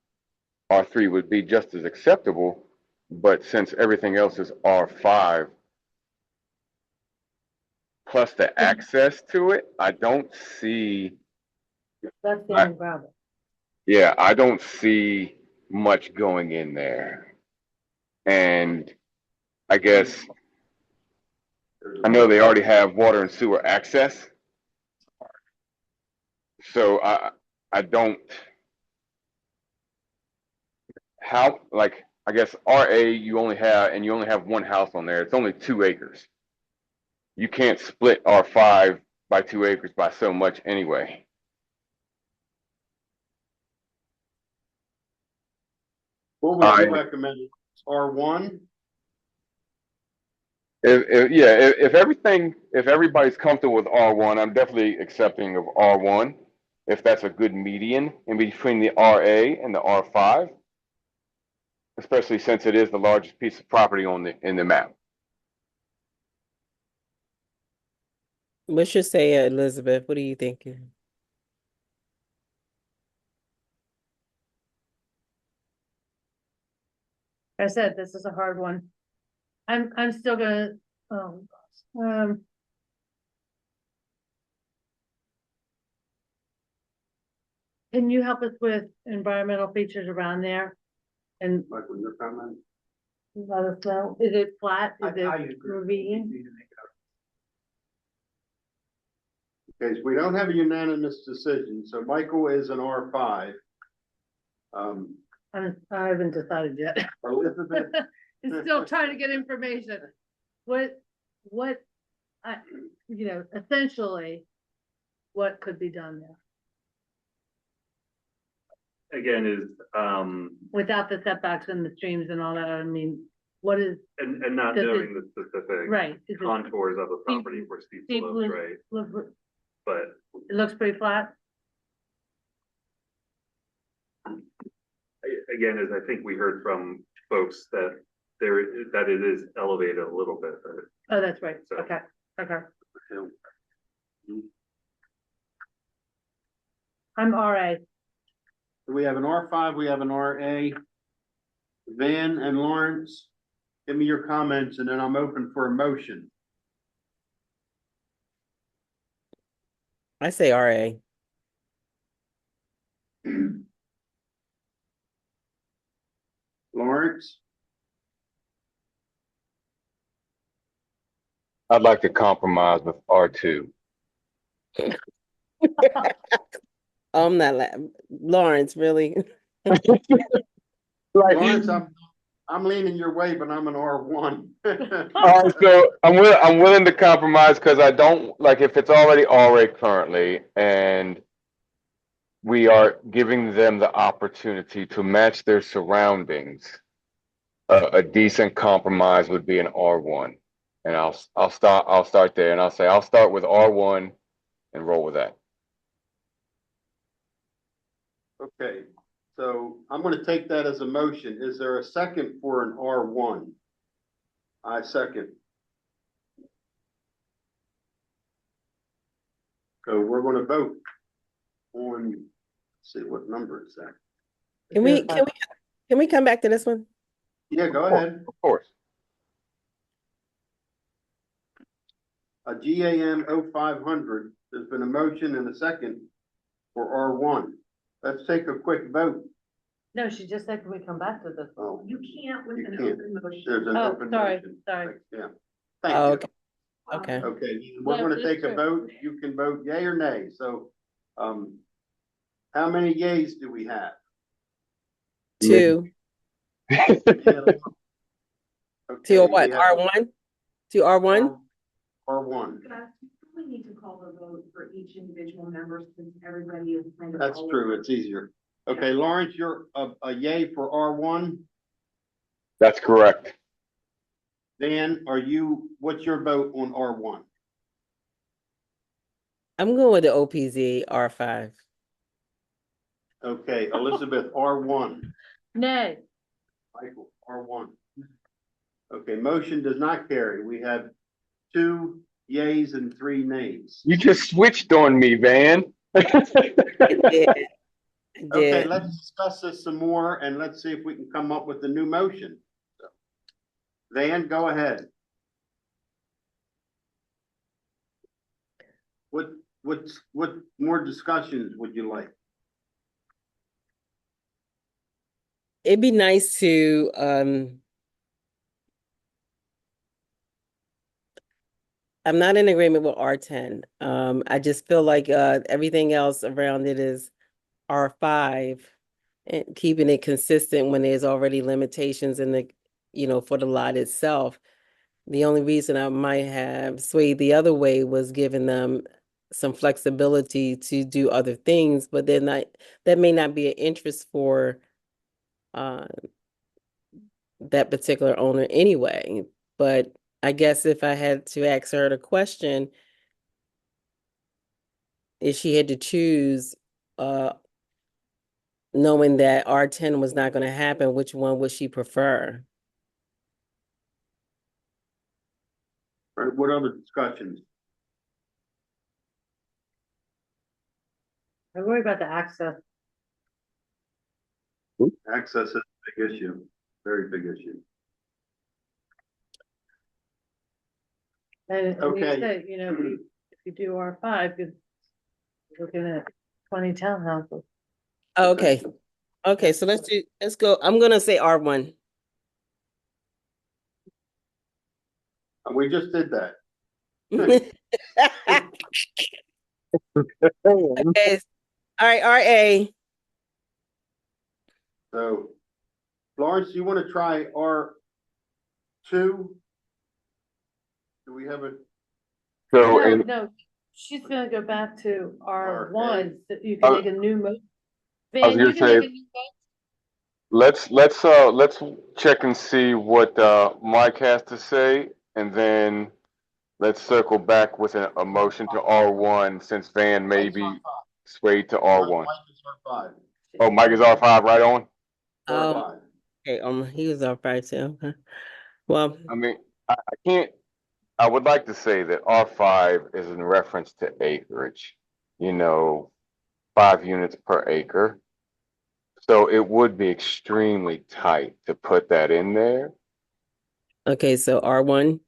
R3 would be just as acceptable. But since everything else is R5, plus the access to it, I don't see, That's the only problem. yeah, I don't see much going in there. And I guess, I know they already have water and sewer access. So I don't, how, like, I guess RA, you only have one house on there. It's only 2 acres. You can't split R5 by 2 acres by so much anyway. What would you recommend? R1? If everybody's comfortable with R1, I'm definitely accepting of R1. If that's a good median in between the RA and the R5, especially since it is the largest piece of property in the map. What's your say, Elizabeth? What are you thinking? I said, this is a hard one. I'm still gonna, oh, can you help us with environmental features around there? And Michael, your comment? let us know, is it flat, is I it agree. ravine? Okay, so we don't have a unanimous decision, so Michael is an R5. I haven't decided yet. Elizabeth? I'm still trying to get information. What, essentially, what could be done there Again, is, without the setbacks and the streams and all that? I mean, what is, and not Does knowing the specific right? Is it contours of a property for steep slopes, right? But It looks pretty flat. again, as I think we heard from folks that it is elevated a little bit. Oh, that's right. So- Okay, okay. I'm RA. We have an R5, we have an RA. Van and Lawrence, give me your comments and then I'm open for a motion. I say RA. Lawrence? I'd like to compromise with R2. I'm not Lawrence, really? Lawrence, I'm leaning your way, but I'm an R1. All right, so I'm willing to compromise because I don't like if it's already RA currently, and we are giving them the opportunity to match their surroundings. A decent compromise would be an R1, and I'll start there, and I'll say I'll start with R1 and roll with that. Okay, so I'm going to take that as a motion. Is there a second for an R1? I second. So we're going to vote. on, let's see what number is that? Can we come back to this one? Yeah, go ahead. Of course. A GAM 0500, there's been a motion and a second for R1. Let's take a quick vote. No, she just said, can we come back to this? Oh, You can't with you an can't. open motion. There's an Oh, open sorry, motion. sorry. Yeah. Oh, Thank you. okay. Okay. Okay, we're No, gonna that's take a true. vote. You can vote yay or nay. So, how many yays do we have? 2. Okay, To what? we have R1? To R1? R1. We need to call the vote for each individual member since everybody is kind of. That's true. It's easier. Okay, Lawrence, you're a yay for R1. That's correct. Dan, what's your vote on R1? I'm going with the OPZ R5. Okay, Elizabeth, R1. Nay. Michael, R1. Okay, motion does not carry. We have 2 yays and 3 nays. You just switched on me, Van. It Okay, did. let's discuss this some more and let's see if we can come up with a new motion. Van, go ahead. What more discussions would you like? It'd be nice to I'm not in agreement with R10. I just feel like everything else around it is R5 and keeping it consistent when there's already limitations in the, for the lot itself. The only reason I might have swayed the other way was giving them some flexibility to do other things, but then that may not be an interest for that particular owner anyway. But I guess if I had to ask her the question, if she had to choose, knowing that R10 was not going to happen, which one would she prefer? All right, what other discussions? I worry about the access. Access is a big issue, very big issue. And you Okay. said, if you do R5, you're looking at 20 townhouses. Okay. Okay, so let's go. I'm gonna say R1. We just did that. Okay. All right, RA. So, Lawrence, you want to try R2? Do we have a? So, No, she's gonna go back to R1, so you can make a new motion. I was Van, gonna you can say, make a new let's check and see what Mike has to say, and then let's circle back with a motion to R1 since Van may be swayed to R1. Mike is R5. Oh, Mike is R5 right on? R5. Okay, he was R5 too. Okay. Well, I mean, I would like to say that R5 is in reference to acreage, 5 units per acre. So it would be extremely tight to put that in there. okay, so R1.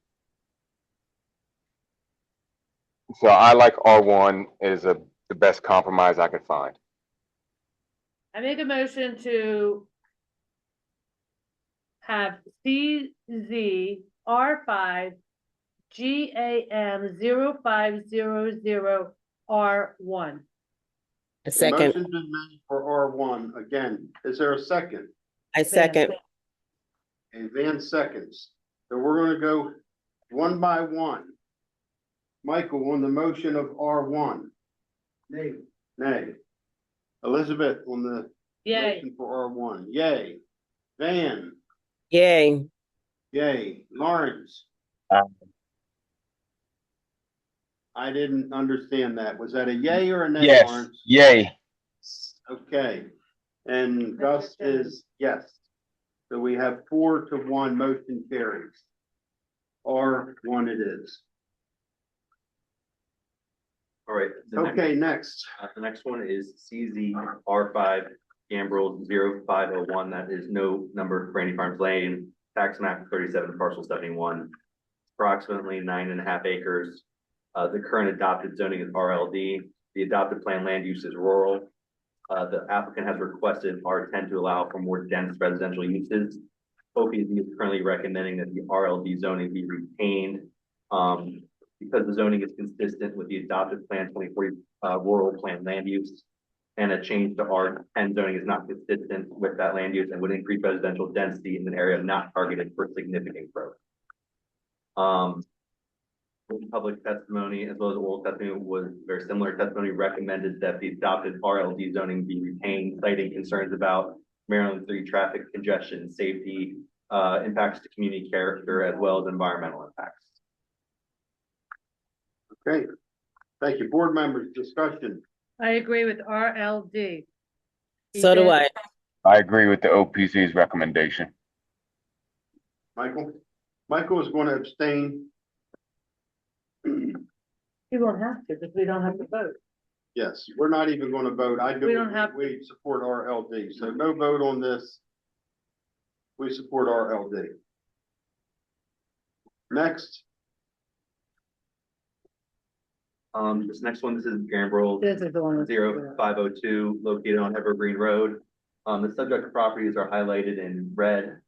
So I like R1 is the best compromise I could find. I make a motion to have CZ R5 GAM 0500 R1. A second. Motion's been made for R1. Again, is there a second? I second. And Van seconds. So we're going to go one by one. Michael, on the motion of R1. Nay. Nay. Elizabeth, on the Yay. motion for R1. Yay. Van. Yay. Yay. Lawrence. I didn't understand that. Was that a yay or a nay, Yes. Lawrence? Yay. Okay. And Gus is yes. So we have 4-1 motion carries. R1 it is. All right. Okay, next. The next one is CZ R5 Gambrel 0501. That is no number Brandy Farms Lane, tax map 37, parcel 71, approximately 9.5 acres. The current adopted zoning is RLD. The adopted plan land use is rural. The applicant has requested R10 to allow for more dense residential uses. OPZ is currently recommending that the RLD zoning be retained. Because the zoning is consistent with the adopted plan 2040 rural plan land use, and a change to R10 zoning is not consistent with that land use and would increase residential density in an area not targeted for significant growth. Public testimony as well as oral testimony was very similar. Testimony recommended that the adopted RLD zoning be retained, citing concerns about Maryland 3 traffic congestion, safety, impacts to community character, as well as environmental impacts. Okay, thank you. Board members, discussion. I agree with RLD. So do I. I agree with the OPC's recommendation. Michael? Michael is going to abstain. You won't have to, because we don't have to vote. Yes, we're not even going to vote. We don't have- We support RLD, so no vote on this. We support RLD. Next. This next one, this is Gambrel This is the one. 0502, located on Evergreen Road. The subject properties are highlighted in red.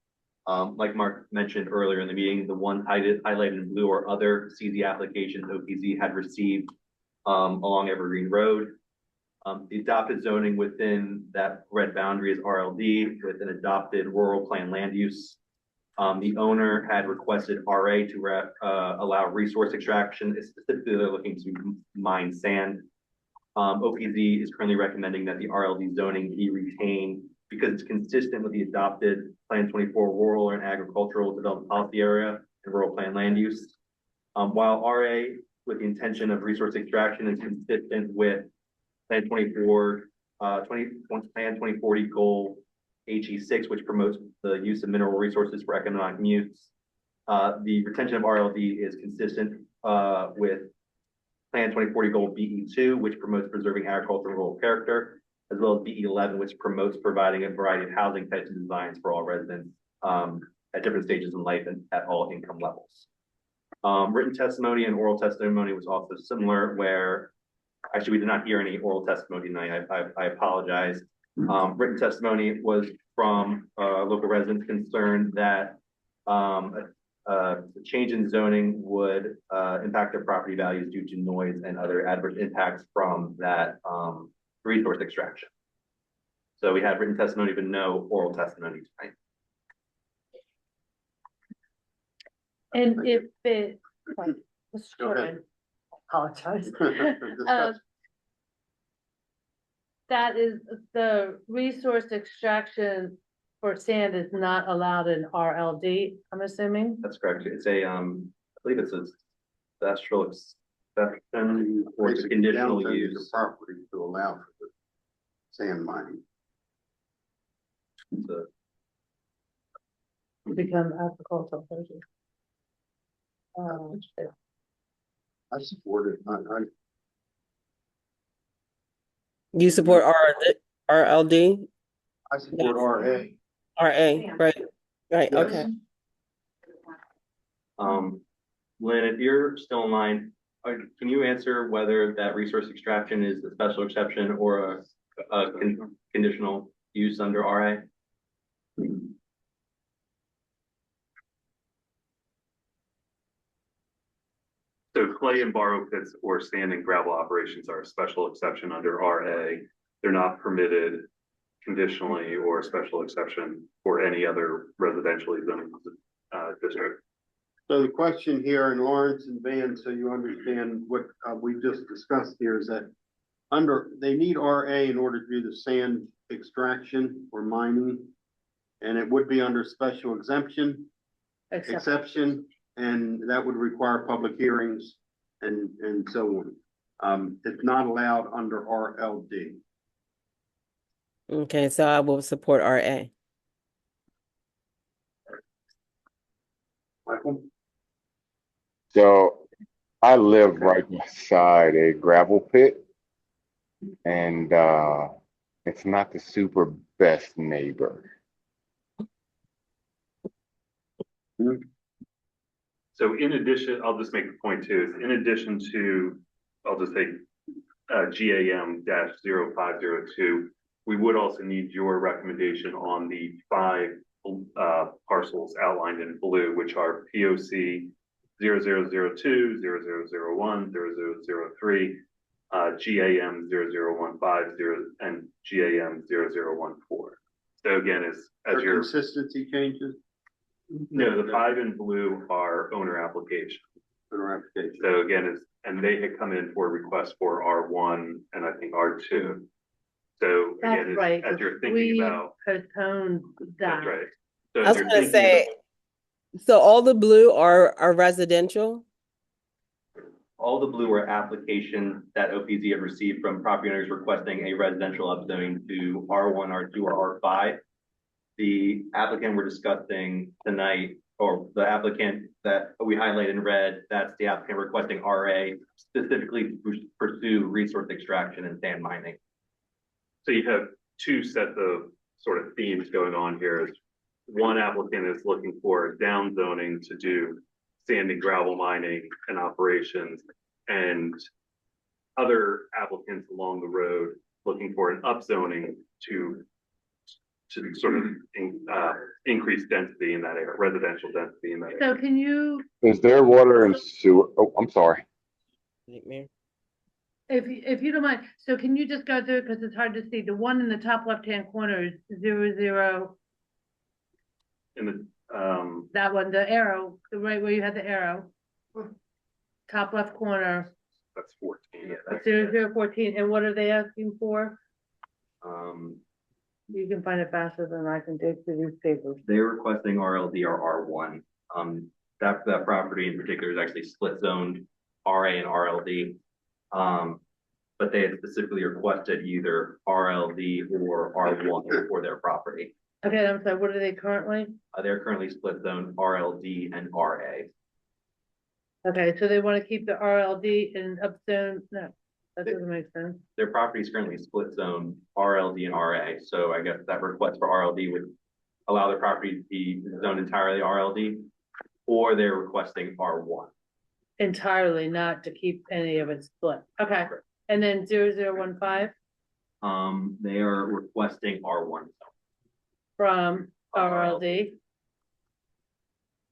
Like Mark mentioned earlier in the meeting, the one highlighted in blue are other CZ applications OPZ had received along Evergreen Road. The adopted zoning within that red boundary is RLD with an adopted rural plan land use. The owner had requested RA to allow resource extraction. Specifically, they're looking to mine sand. OPZ is currently recommending that the RLD zoning be retained because it's consistent with the adopted Plan 24 rural and agricultural development policy area and rural plan land use. While RA with the intention of resource extraction is consistent with Plan 24, Plan 2040 goal HE6, which promotes the use of mineral resources for economic use. The retention of RLD is consistent with Plan 2040 goal BE2, which promotes preserving agricultural and rural character, as well as BE11, which promotes providing a variety of housing types and designs for all residents at different stages in life and at all income levels. Written testimony and oral testimony was also similar, where actually we did not hear any oral testimony tonight. I apologize. Written testimony was from local residents concerned that the change in zoning would impact their property values due to noise and other adverse impacts from that resource extraction. So we had written testimony, but no oral testimony tonight. And if it, Mr. Go ahead. Chairman, apologize. That is, the resource extraction for sand is not allowed in RLD, I'm assuming? That's correct. It's a, I believe it's a special exception or it's a conditional Basically, use. the property to allow for the sand mining. So, Become agricultural. I support it. You support RLD? I support RA. RA, right, right, Yes. okay. Lynn, if you're still in line, can you answer whether that resource extraction is a special exception or a conditional use under RA? So clay and borrow pits or sand and gravel operations are a special exception under RA. They're not permitted conditionally or a special exception for any other residentially zoned district. So the question here in Lawrence and Van, so you understand what we just discussed here, is that they need RA in order to do the sand extraction or mining. And it would be under special exception, and that would require public hearings and so on. It's not allowed under RLD. Okay, so I will support RA. Michael? So I live right beside a gravel pit, and it's not the super best neighbor. So in addition, I'll just make the point too, is in addition to, I'll just say, GAM dash 0502, we would also need your recommendation on the 5 parcels outlined in blue, which are POC 0002, 0001, 0003, GAM 0015, and GAM 0014. So again, as your consistency changes. no, the 5 in blue are owner applications. So again, and they had come in for a request for R1 and I think R2. So That's again, right. as you're thinking We about, postponed that. that's right. So I as was you're gonna thinking say, so all the blue are residential? All the blue are applications that OPZ have received from property owners requesting a residential upzoning to R1, R2, or R5. The applicant we're discussing tonight, or the applicant that we highlight in red, that's the applicant requesting RA, specifically to pursue resource extraction and sand mining. so you have 2 sets of sort of themes going on here. One applicant is looking for down zoning to do sand and gravel mining and operations, and other applicants along the road looking for an upzoning to sort of increase density in that area, residential density in that area. So can you, Is there water and sewer? Oh, I'm sorry. if you don't mind, so can you just go through, because it's hard to see, the one in the top left-hand corner is 00, In the that one, the arrow, the right where you had the arrow. Top left corner, that's 14. Yeah, that's 0014, and what are they asking for? Um, You can find it faster than I can dig through these papers. they're requesting RLD or R1. That property in particular is actually split zoned RA and RLD. But they had specifically requested either RLD or R1 for their property. Okay, I'm sorry, what are they currently? They're currently split zone RLD and RA. Okay, so they want to keep the RLD and upzone, no, that doesn't make sense. Their property is currently split zone RLD and RA. So I guess that request for RLD would allow their property to be zoned entirely RLD, or they're requesting R1. Entirely, not to keep any of it split. Okay, and then 0015 They are requesting R1. from RLD.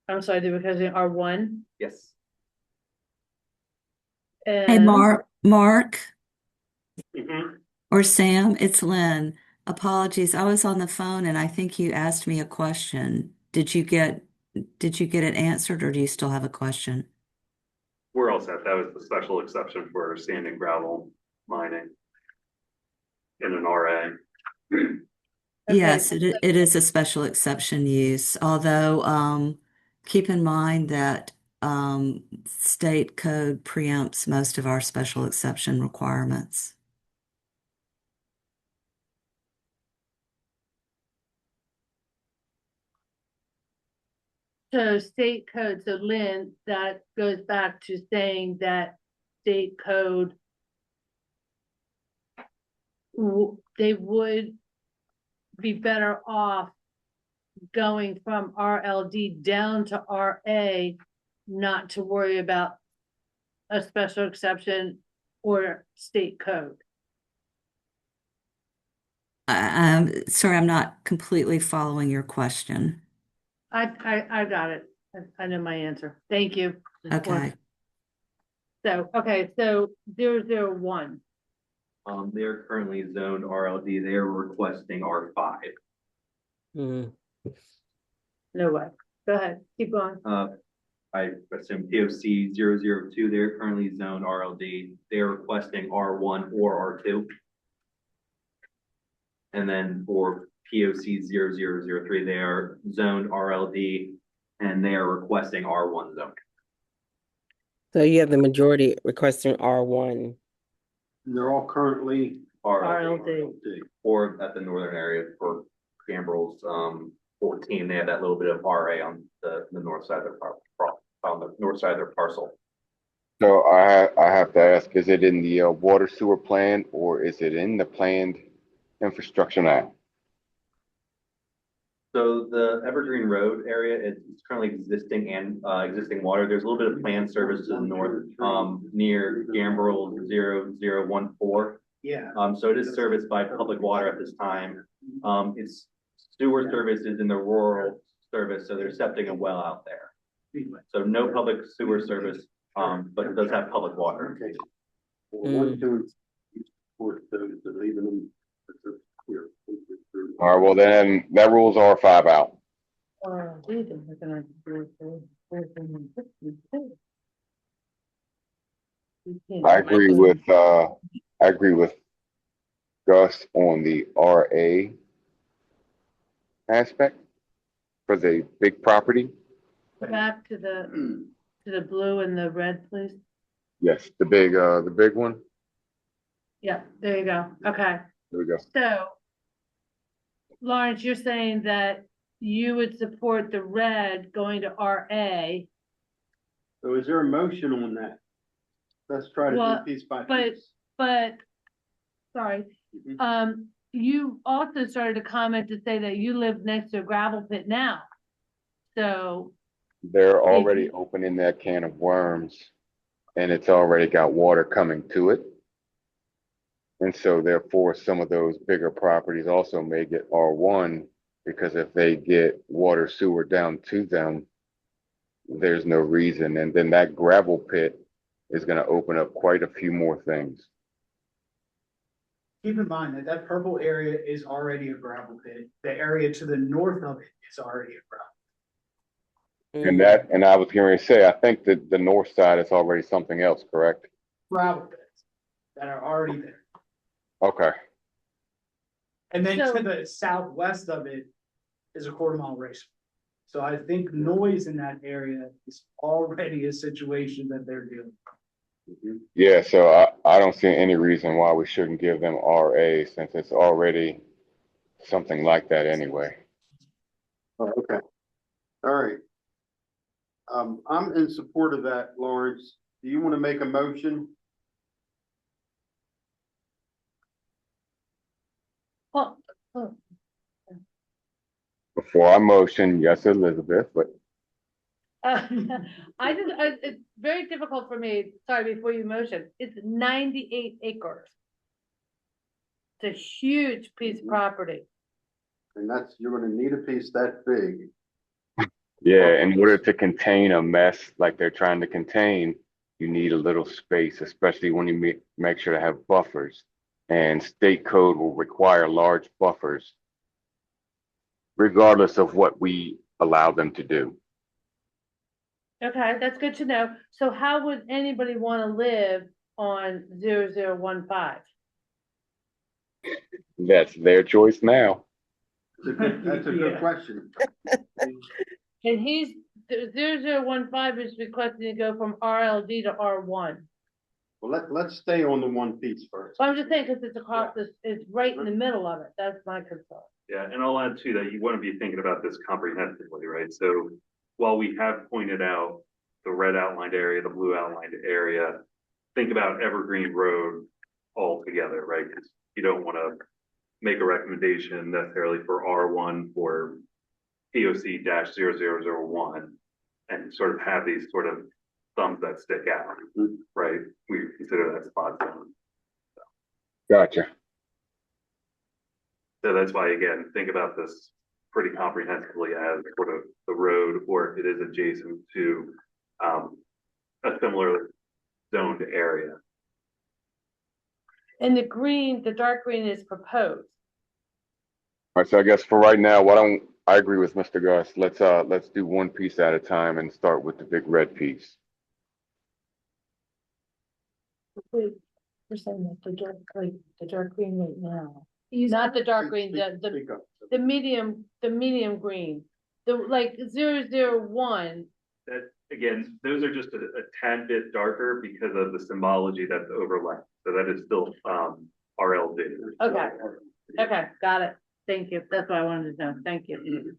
I'm sorry, they're requesting R1 Yes. Hey, and. Mark Mhm. or Sam, it's Lynn. Apologies, I was on the phone and I think you asked me a question. Did you get it answered, or do you still have a question? We're all set. That was the special exception for sand and gravel mining in an RA. Yes, it is a special exception use, although keep in mind that state code preempts most of our special exception requirements. So state code, so Lynn, that goes back to saying that state code, they would be better off going from RLD down to RA, not to worry about a special exception or state code. Sorry, I'm not completely following your question. I got it. I know my answer. Thank you. Okay. So, okay, so 001. They're currently zoned RLD. They're requesting R5. No way. Go ahead, keep going. I assume POC 002, they're currently zoned RLD. They're requesting R1 or R2. And then for POC 0003, they are zoned RLD and they are requesting R1 zone. So you have the majority requesting R1. They're all currently RLD. Or at the northern area for Gambrel's 14, they have that little bit of RA on the north side of their on the north side of their parcel. So I have to ask, is it in the water sewer plan or is it in the planned infrastructure now? So the Evergreen Road area, it's currently existing and existing water. There's a little bit of planned service to the north, near Gambrel 0014. Yeah. So it is serviced by public water at this time. Its sewer service is in the rural service, so there's septic and well out there. So no public sewer service, but it does have public water. Okay. Well, one, two, support those that leaving them. Here. All right, well then, that rules R5 out. I agree with Gus on the RA aspect for the big property. Back to the blue and the red, please. Yes, the big one. Yeah, there you go. Okay. There we go. So, Lawrence, you're saying that you would support the red going to RA. So is there a motion on that? Let's try to Well, do piece by but, piece. sorry, you also started a comment to say that you live next to a gravel pit now. So, They're already opening that can of worms and it's already got water coming to it. And so therefore, some of those bigger properties also may get R1 because if they get water sewer down to them, there's no reason. And then that gravel pit is going to open up quite a few more things. Keep in mind that that purple area is already a gravel pit. The area to the north of it is already a gravel. And I was going to say, I think that the north side is already something else, correct? Gravel pits that are already there. Okay. And then to the southwest of it is a quarter-mile race. So I think noise in that area is already a situation that they're dealing with. Yeah, so I don't see any reason why we shouldn't give them RA since it's already something like that anyway. Oh, okay. All right. I'm in support of that, Lawrence. Do you want to make a motion? Before I motion, yes, Elizabeth, but it's very difficult for me, sorry, before you motion, it's 98 acres. It's a huge piece of property. And you're gonna need a piece that big. yeah, in order to contain a mess like they're trying to contain, you need a little space, especially when you make sure to have buffers. And state code will require large buffers, regardless of what we allow them to do. Okay, that's good to know. So how would anybody want to live on 0015? That's their choice now. That's a good question. And 0015 is requesting to go from RLD to R1. Well, let's stay on the one piece first. So I'm just saying, because it's across this, it's right in the middle of it. That's my concern. Yeah, and I'll add to that, you want to be thinking about this comprehensively, right? So while we have pointed out the red outlined area, the blue outlined area, think about Evergreen Road altogether, right? Because you don't want to make a recommendation necessarily for R1 for POC-0001 and sort of have these sort of thumbs that stick out, right? We consider that spot zone. Gotcha. So that's why, again, think about this pretty comprehensively as sort of the road, or if it is adjacent to a similar zoned area. And the green, the dark green is proposed. All right, so I guess for right now, I agree with Mr. Gus. Let's do one piece at a time and start with the big red piece. We're saying that the dark green right now. Not the dark green, the medium green, the like 001. That again, those are just a tad bit darker because of the symbology that's overlapped. So that is still RLD. Okay. Okay, got it. Thank you. That's what I wanted to know. Thank you.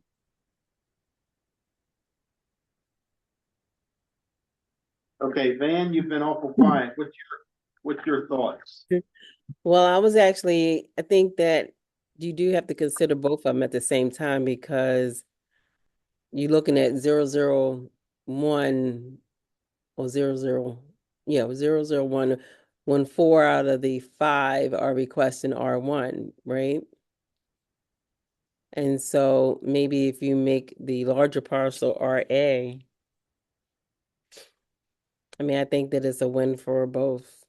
Okay, Van, you've been awful quiet. What's your thoughts? Well, I think that you do have to consider both of them at the same time because you're looking at 001 or 001 when 4 out of the 5 are requesting R1, right? And so maybe if you make the larger parcel RA, I mean, I think that it's a win for both.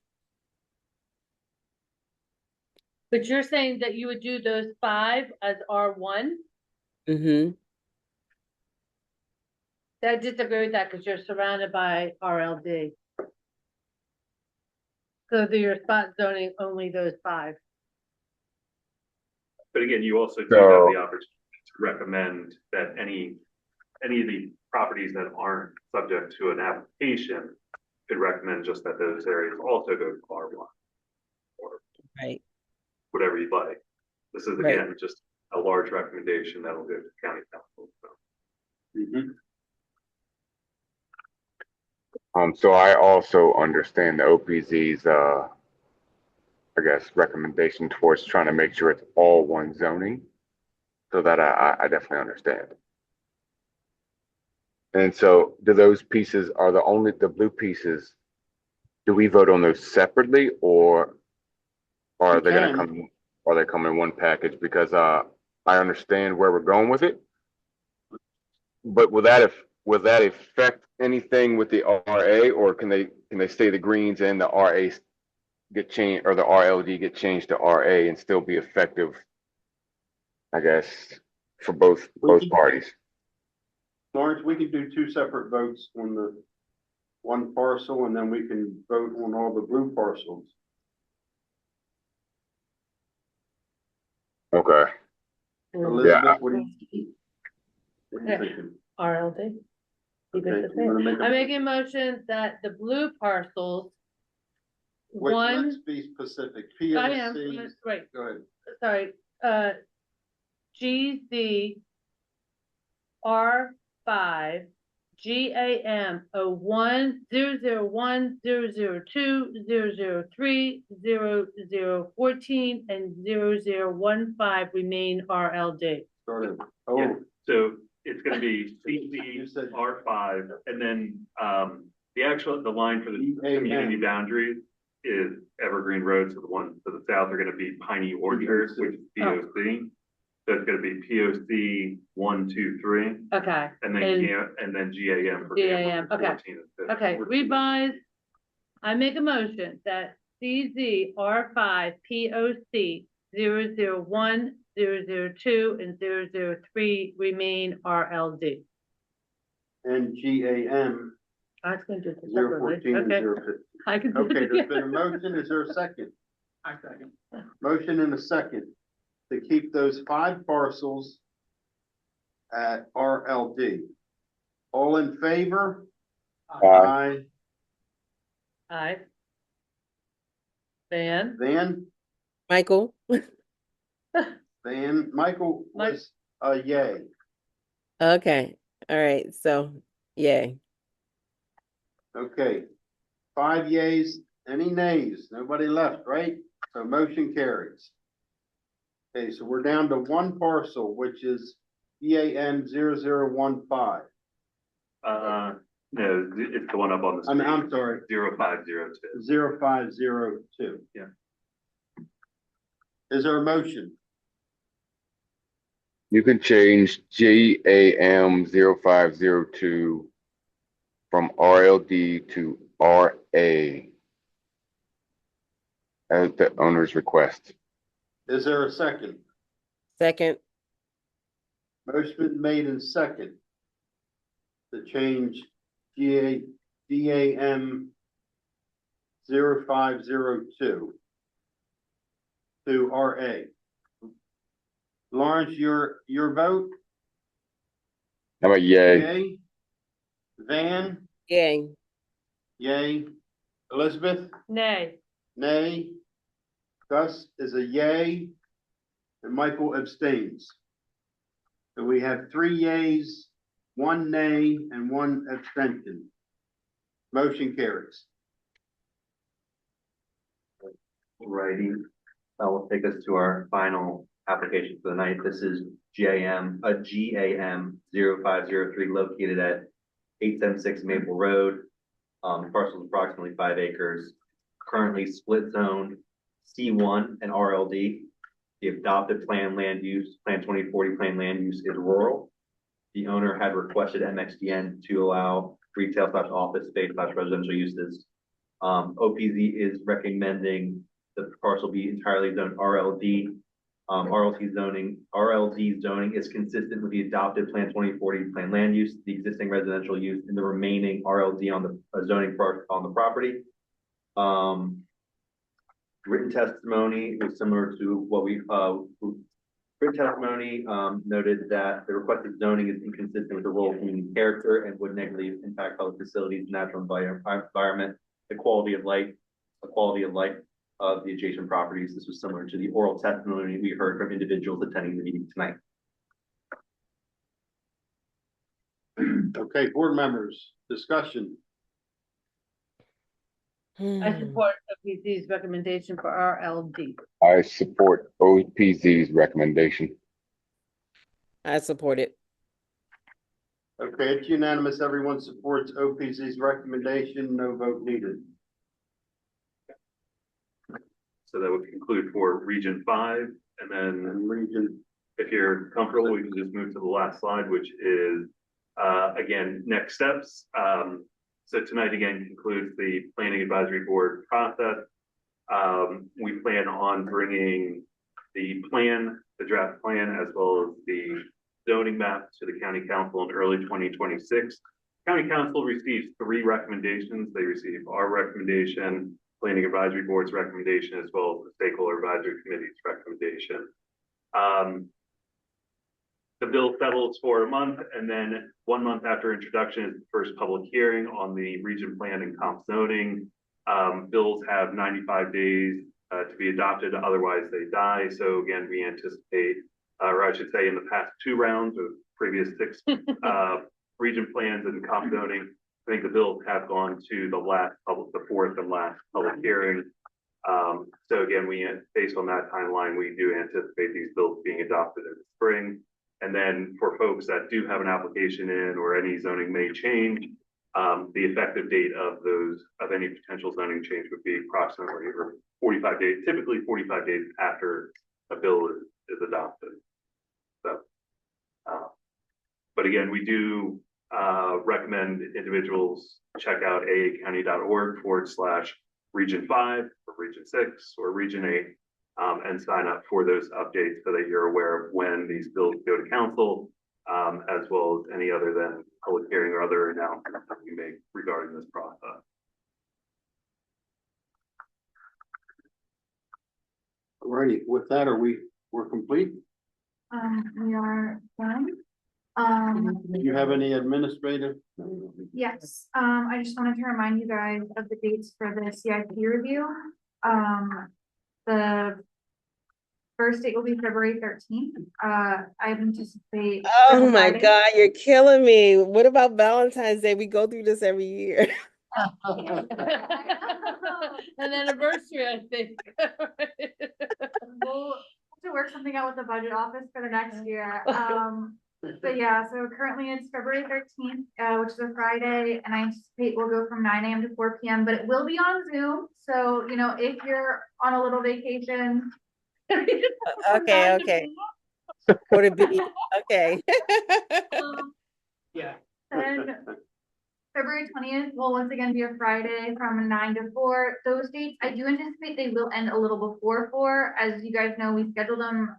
But you're saying that you would do those 5 as R1? Mm-hmm. I disagree with that because you're surrounded by RLD. So you're spot zoning only those 5. But again, you also do So- have the opportunity to recommend that any of the properties that aren't subject to an application could recommend just that those areas also go to R1 or Right. whatever you'd like. This is Right. again, just a large recommendation that will go to county council. So. So I also understand the OPZ's, I guess, recommendation towards trying to make sure it's all one zoning. So that I definitely understand. And so do those pieces are the blue pieces, do we vote on those separately or are they gonna come, are they come in one package? Because I understand where we're going with it. But will that affect anything with the RA or can they stay the greens and the RA get changed or the RLD get changed to RA and still be effective, I guess, for both parties? Lawrence, we can do 2 separate votes on the one parcel and then we can vote on all the blue parcels. Okay. Elizabeth, what do you? RLD. Okay, you wanna make I'm making a motion that the blue parcels, Wait, one, let's be specific. I am, POC. right, Go ahead. sorry, GZ R5, GAM 01, 001, 002, 003, 0014, and 0015 remain RLD. Started. Yeah, so it's gonna be CC R5, and then, the line for the community boundaries is Evergreen Road, so the ones to the south are gonna be Piney Orchard, which is POC. So it's gonna be POC 1, 2, 3. Okay. And then GAM for GAM, okay. 14 and 15. Okay, revise. I make a motion that CZ R5 POC 001, 002, and 003 remain RLD. And GAM. I was gonna do this 014 separately. and Okay. 015. I can do Okay, it there's been a again. motion. Is there a second? I second. Motion and a second to keep those 5 parcels at RLD. All in favor? Aye. Aye. Van? Van? Michael? Van, Michael was a yay. Okay. All right. So, yay. Okay. 5 yays, any nays? Nobody left, right? So motion carries. Okay, so we're down to 1 parcel, which is EAM 0015. No, it's the one up on the screen. I'm sorry. 0502. 0502. Yeah. Is there a motion? You can change GAM 0502 from RLD to RA at the owner's request. Is there a second? Second. Motion been made in second to change DAM 0502 to RA. Lawrence, your vote? How about yay? Yay? Van? Yay. Yay. Elizabeth? Nay. Nay. Gus is a yay. And Michael abstains. So we have 3 yays, 1 nay, and 1 abstention. Motion carries. Righty. That will take us to our final application for the night. This is GAM 0503 located at 876 Maple Road. Parcel is approximately 5 acres, currently split zoned C1 and RLD. The adopted plan land use, Plan 2040 plan land use is rural. The owner had requested MXDN to allow retail / office space / residential uses. OPZ is recommending the parcel be entirely zoned RLD. RLD zoning is consistent with the adopted Plan 2040 plan land use, the existing residential use, and the remaining RLD on the zoning part on the property. Written testimony was similar to what we written testimony noted that the requested zoning is inconsistent with the rural community character and would negatively impact public facilities, natural environment, the quality of life of the adjacent properties. This was similar to the oral testimony we heard from individuals attending the meeting tonight. Okay, board members, discussion. I support OPC's recommendation for RLD. I support OPZ's recommendation. I support it. Okay, it's unanimous. Everyone supports OPZ's recommendation. No vote needed. So that would conclude for Region 5, and then Region, if you're comfortable, we can just move to the last slide, which is, again, next steps. So tonight, again, concludes the Planning Advisory Board process. We plan on bringing the plan, the draft plan, as well as the zoning map to the County Council in early 2026. County Council receives 3 recommendations. They receive our recommendation, Planning Advisory Board's recommendation, as well as the Stakeholder Advisory Committee's recommendation. The bill settles for a month, and then 1 month after introduction is the first public hearing on the region plan and comp zoning. Bills have 95 days to be adopted, otherwise they die. So again, we anticipate, or I should say in the past 2 rounds of previous 6 region plans and comp zoning, I think the bills have gone to the 4th and last public hearing. So again, based on that timeline, we do anticipate these bills being adopted in the spring. And then for folks that do have an application in or any zoning may change, the effective date of any potential zoning change would be approximately 45 days, typically 45 days after a bill is adopted. So, but again, we do recommend individuals check out aacounty.org/region 5 or region 6 or region 8 and sign up for those updates so that you're aware of when these bills go to council, as well as any other than public hearing or other announcements that we make regarding this process. Alrighty, with that, we're complete? We are done. Do you have any administrative? Yes, I just wanted to remind you guys of the dates for the CIP review. The first date will be February 13th. I anticipate. Oh my God, you're killing me. What about Valentine's Day? We go through this every year. An anniversary, I think. We'll have to work something out with the budget office for the next year. But yeah, so currently it's February 13th, which is a Friday, and I anticipate we'll go from 9 a.m. to 4 p.m., but it will be on Zoom. So, you know, if you're on a little vacation. Okay. Would it be okay? Yeah. And February 20th will once again be a Friday from 9 to 4. Those dates, I do anticipate they will end a little before 4. As you guys know, we scheduled them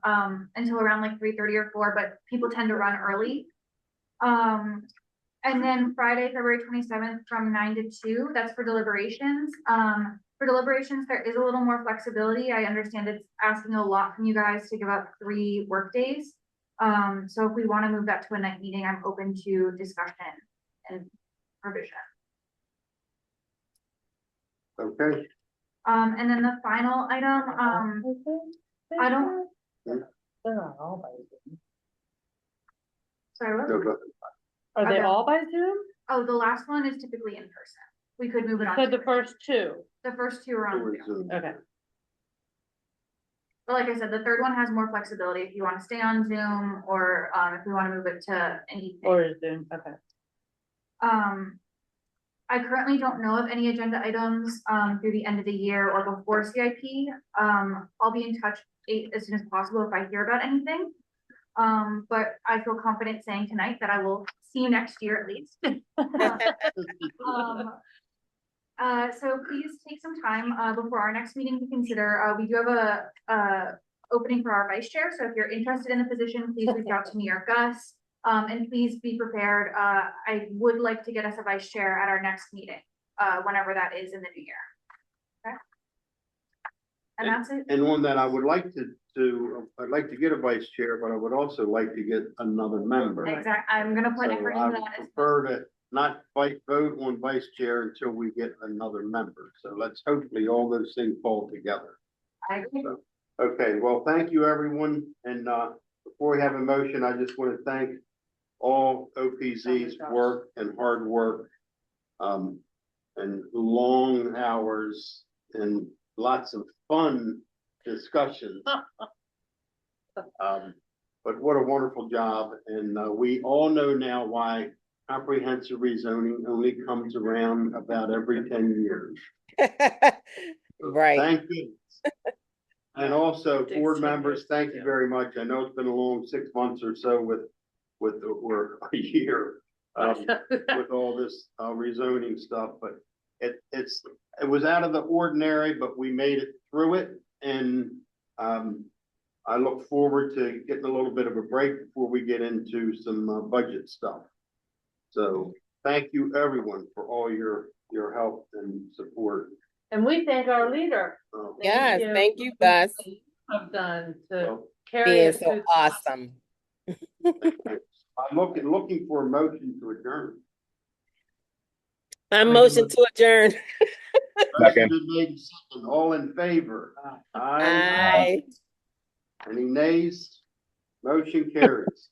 until around like 3:30 or 4, but people tend to run early. And then Friday, February 27th from 9 to 2, that's for deliberations. For deliberations, there is a little more flexibility. I understand it's asking a lot from you guys to give up 3 work days. So if we want to move that to a night meeting, I'm open to discussion and provision. Okay. And then the final item, I don't. Sorry, what? Are they all by Zoom? Oh, the last one is typically in person. we could move it on. So to the first two, The first two are on Zoom. okay. But like I said, the third one has more flexibility if you want to stay on Zoom or if we want to move it to an evening. Or Zoom, okay. I currently don't know of any agenda items through the end of the year or before CIP. I'll be in touch as soon as possible if I hear about anything. But I feel confident saying tonight that I will see you next year at least. So please take some time before our next meeting to consider. We do have a opening for our vice chair. So if you're interested in the position, please reach out to me or Gus. And please be prepared. I would like to get us a vice chair at our next meeting, whenever that is in the new year. Okay. And that's it. And on that, I would like I'd like to get a vice chair, but I would also like to get another member. Exactly. I'm gonna put So effort I into would that as prefer to not vote on vice chair until we get another member. So let's hopefully all those things fall together. I agree. So, okay, well, thank you, everyone. And before we have a motion, I just want to thank all OPZ's work and hard work, and long hours and lots of fun discussions. But what a wonderful job. And we all know now why comprehensive rezoning only comes around about every 10 years. Right. Thank goodness. And also, board members, thank you very much. I know it's been a long 6 months or so or a year with all this rezoning stuff, but it was out of the ordinary, but we made it through it. And I look forward to getting a little bit of a break before we get into some budget stuff. So thank you, everyone, for all your help and support. And we thank our leader. Yes, thank you, Gus. I've done to carry Being it so through. awesome. I'm looking for a motion to adjourn. I'm motion to adjourn. Motion been made and seconded. All in favor? Aye. Aye. Any nays? Motion carries.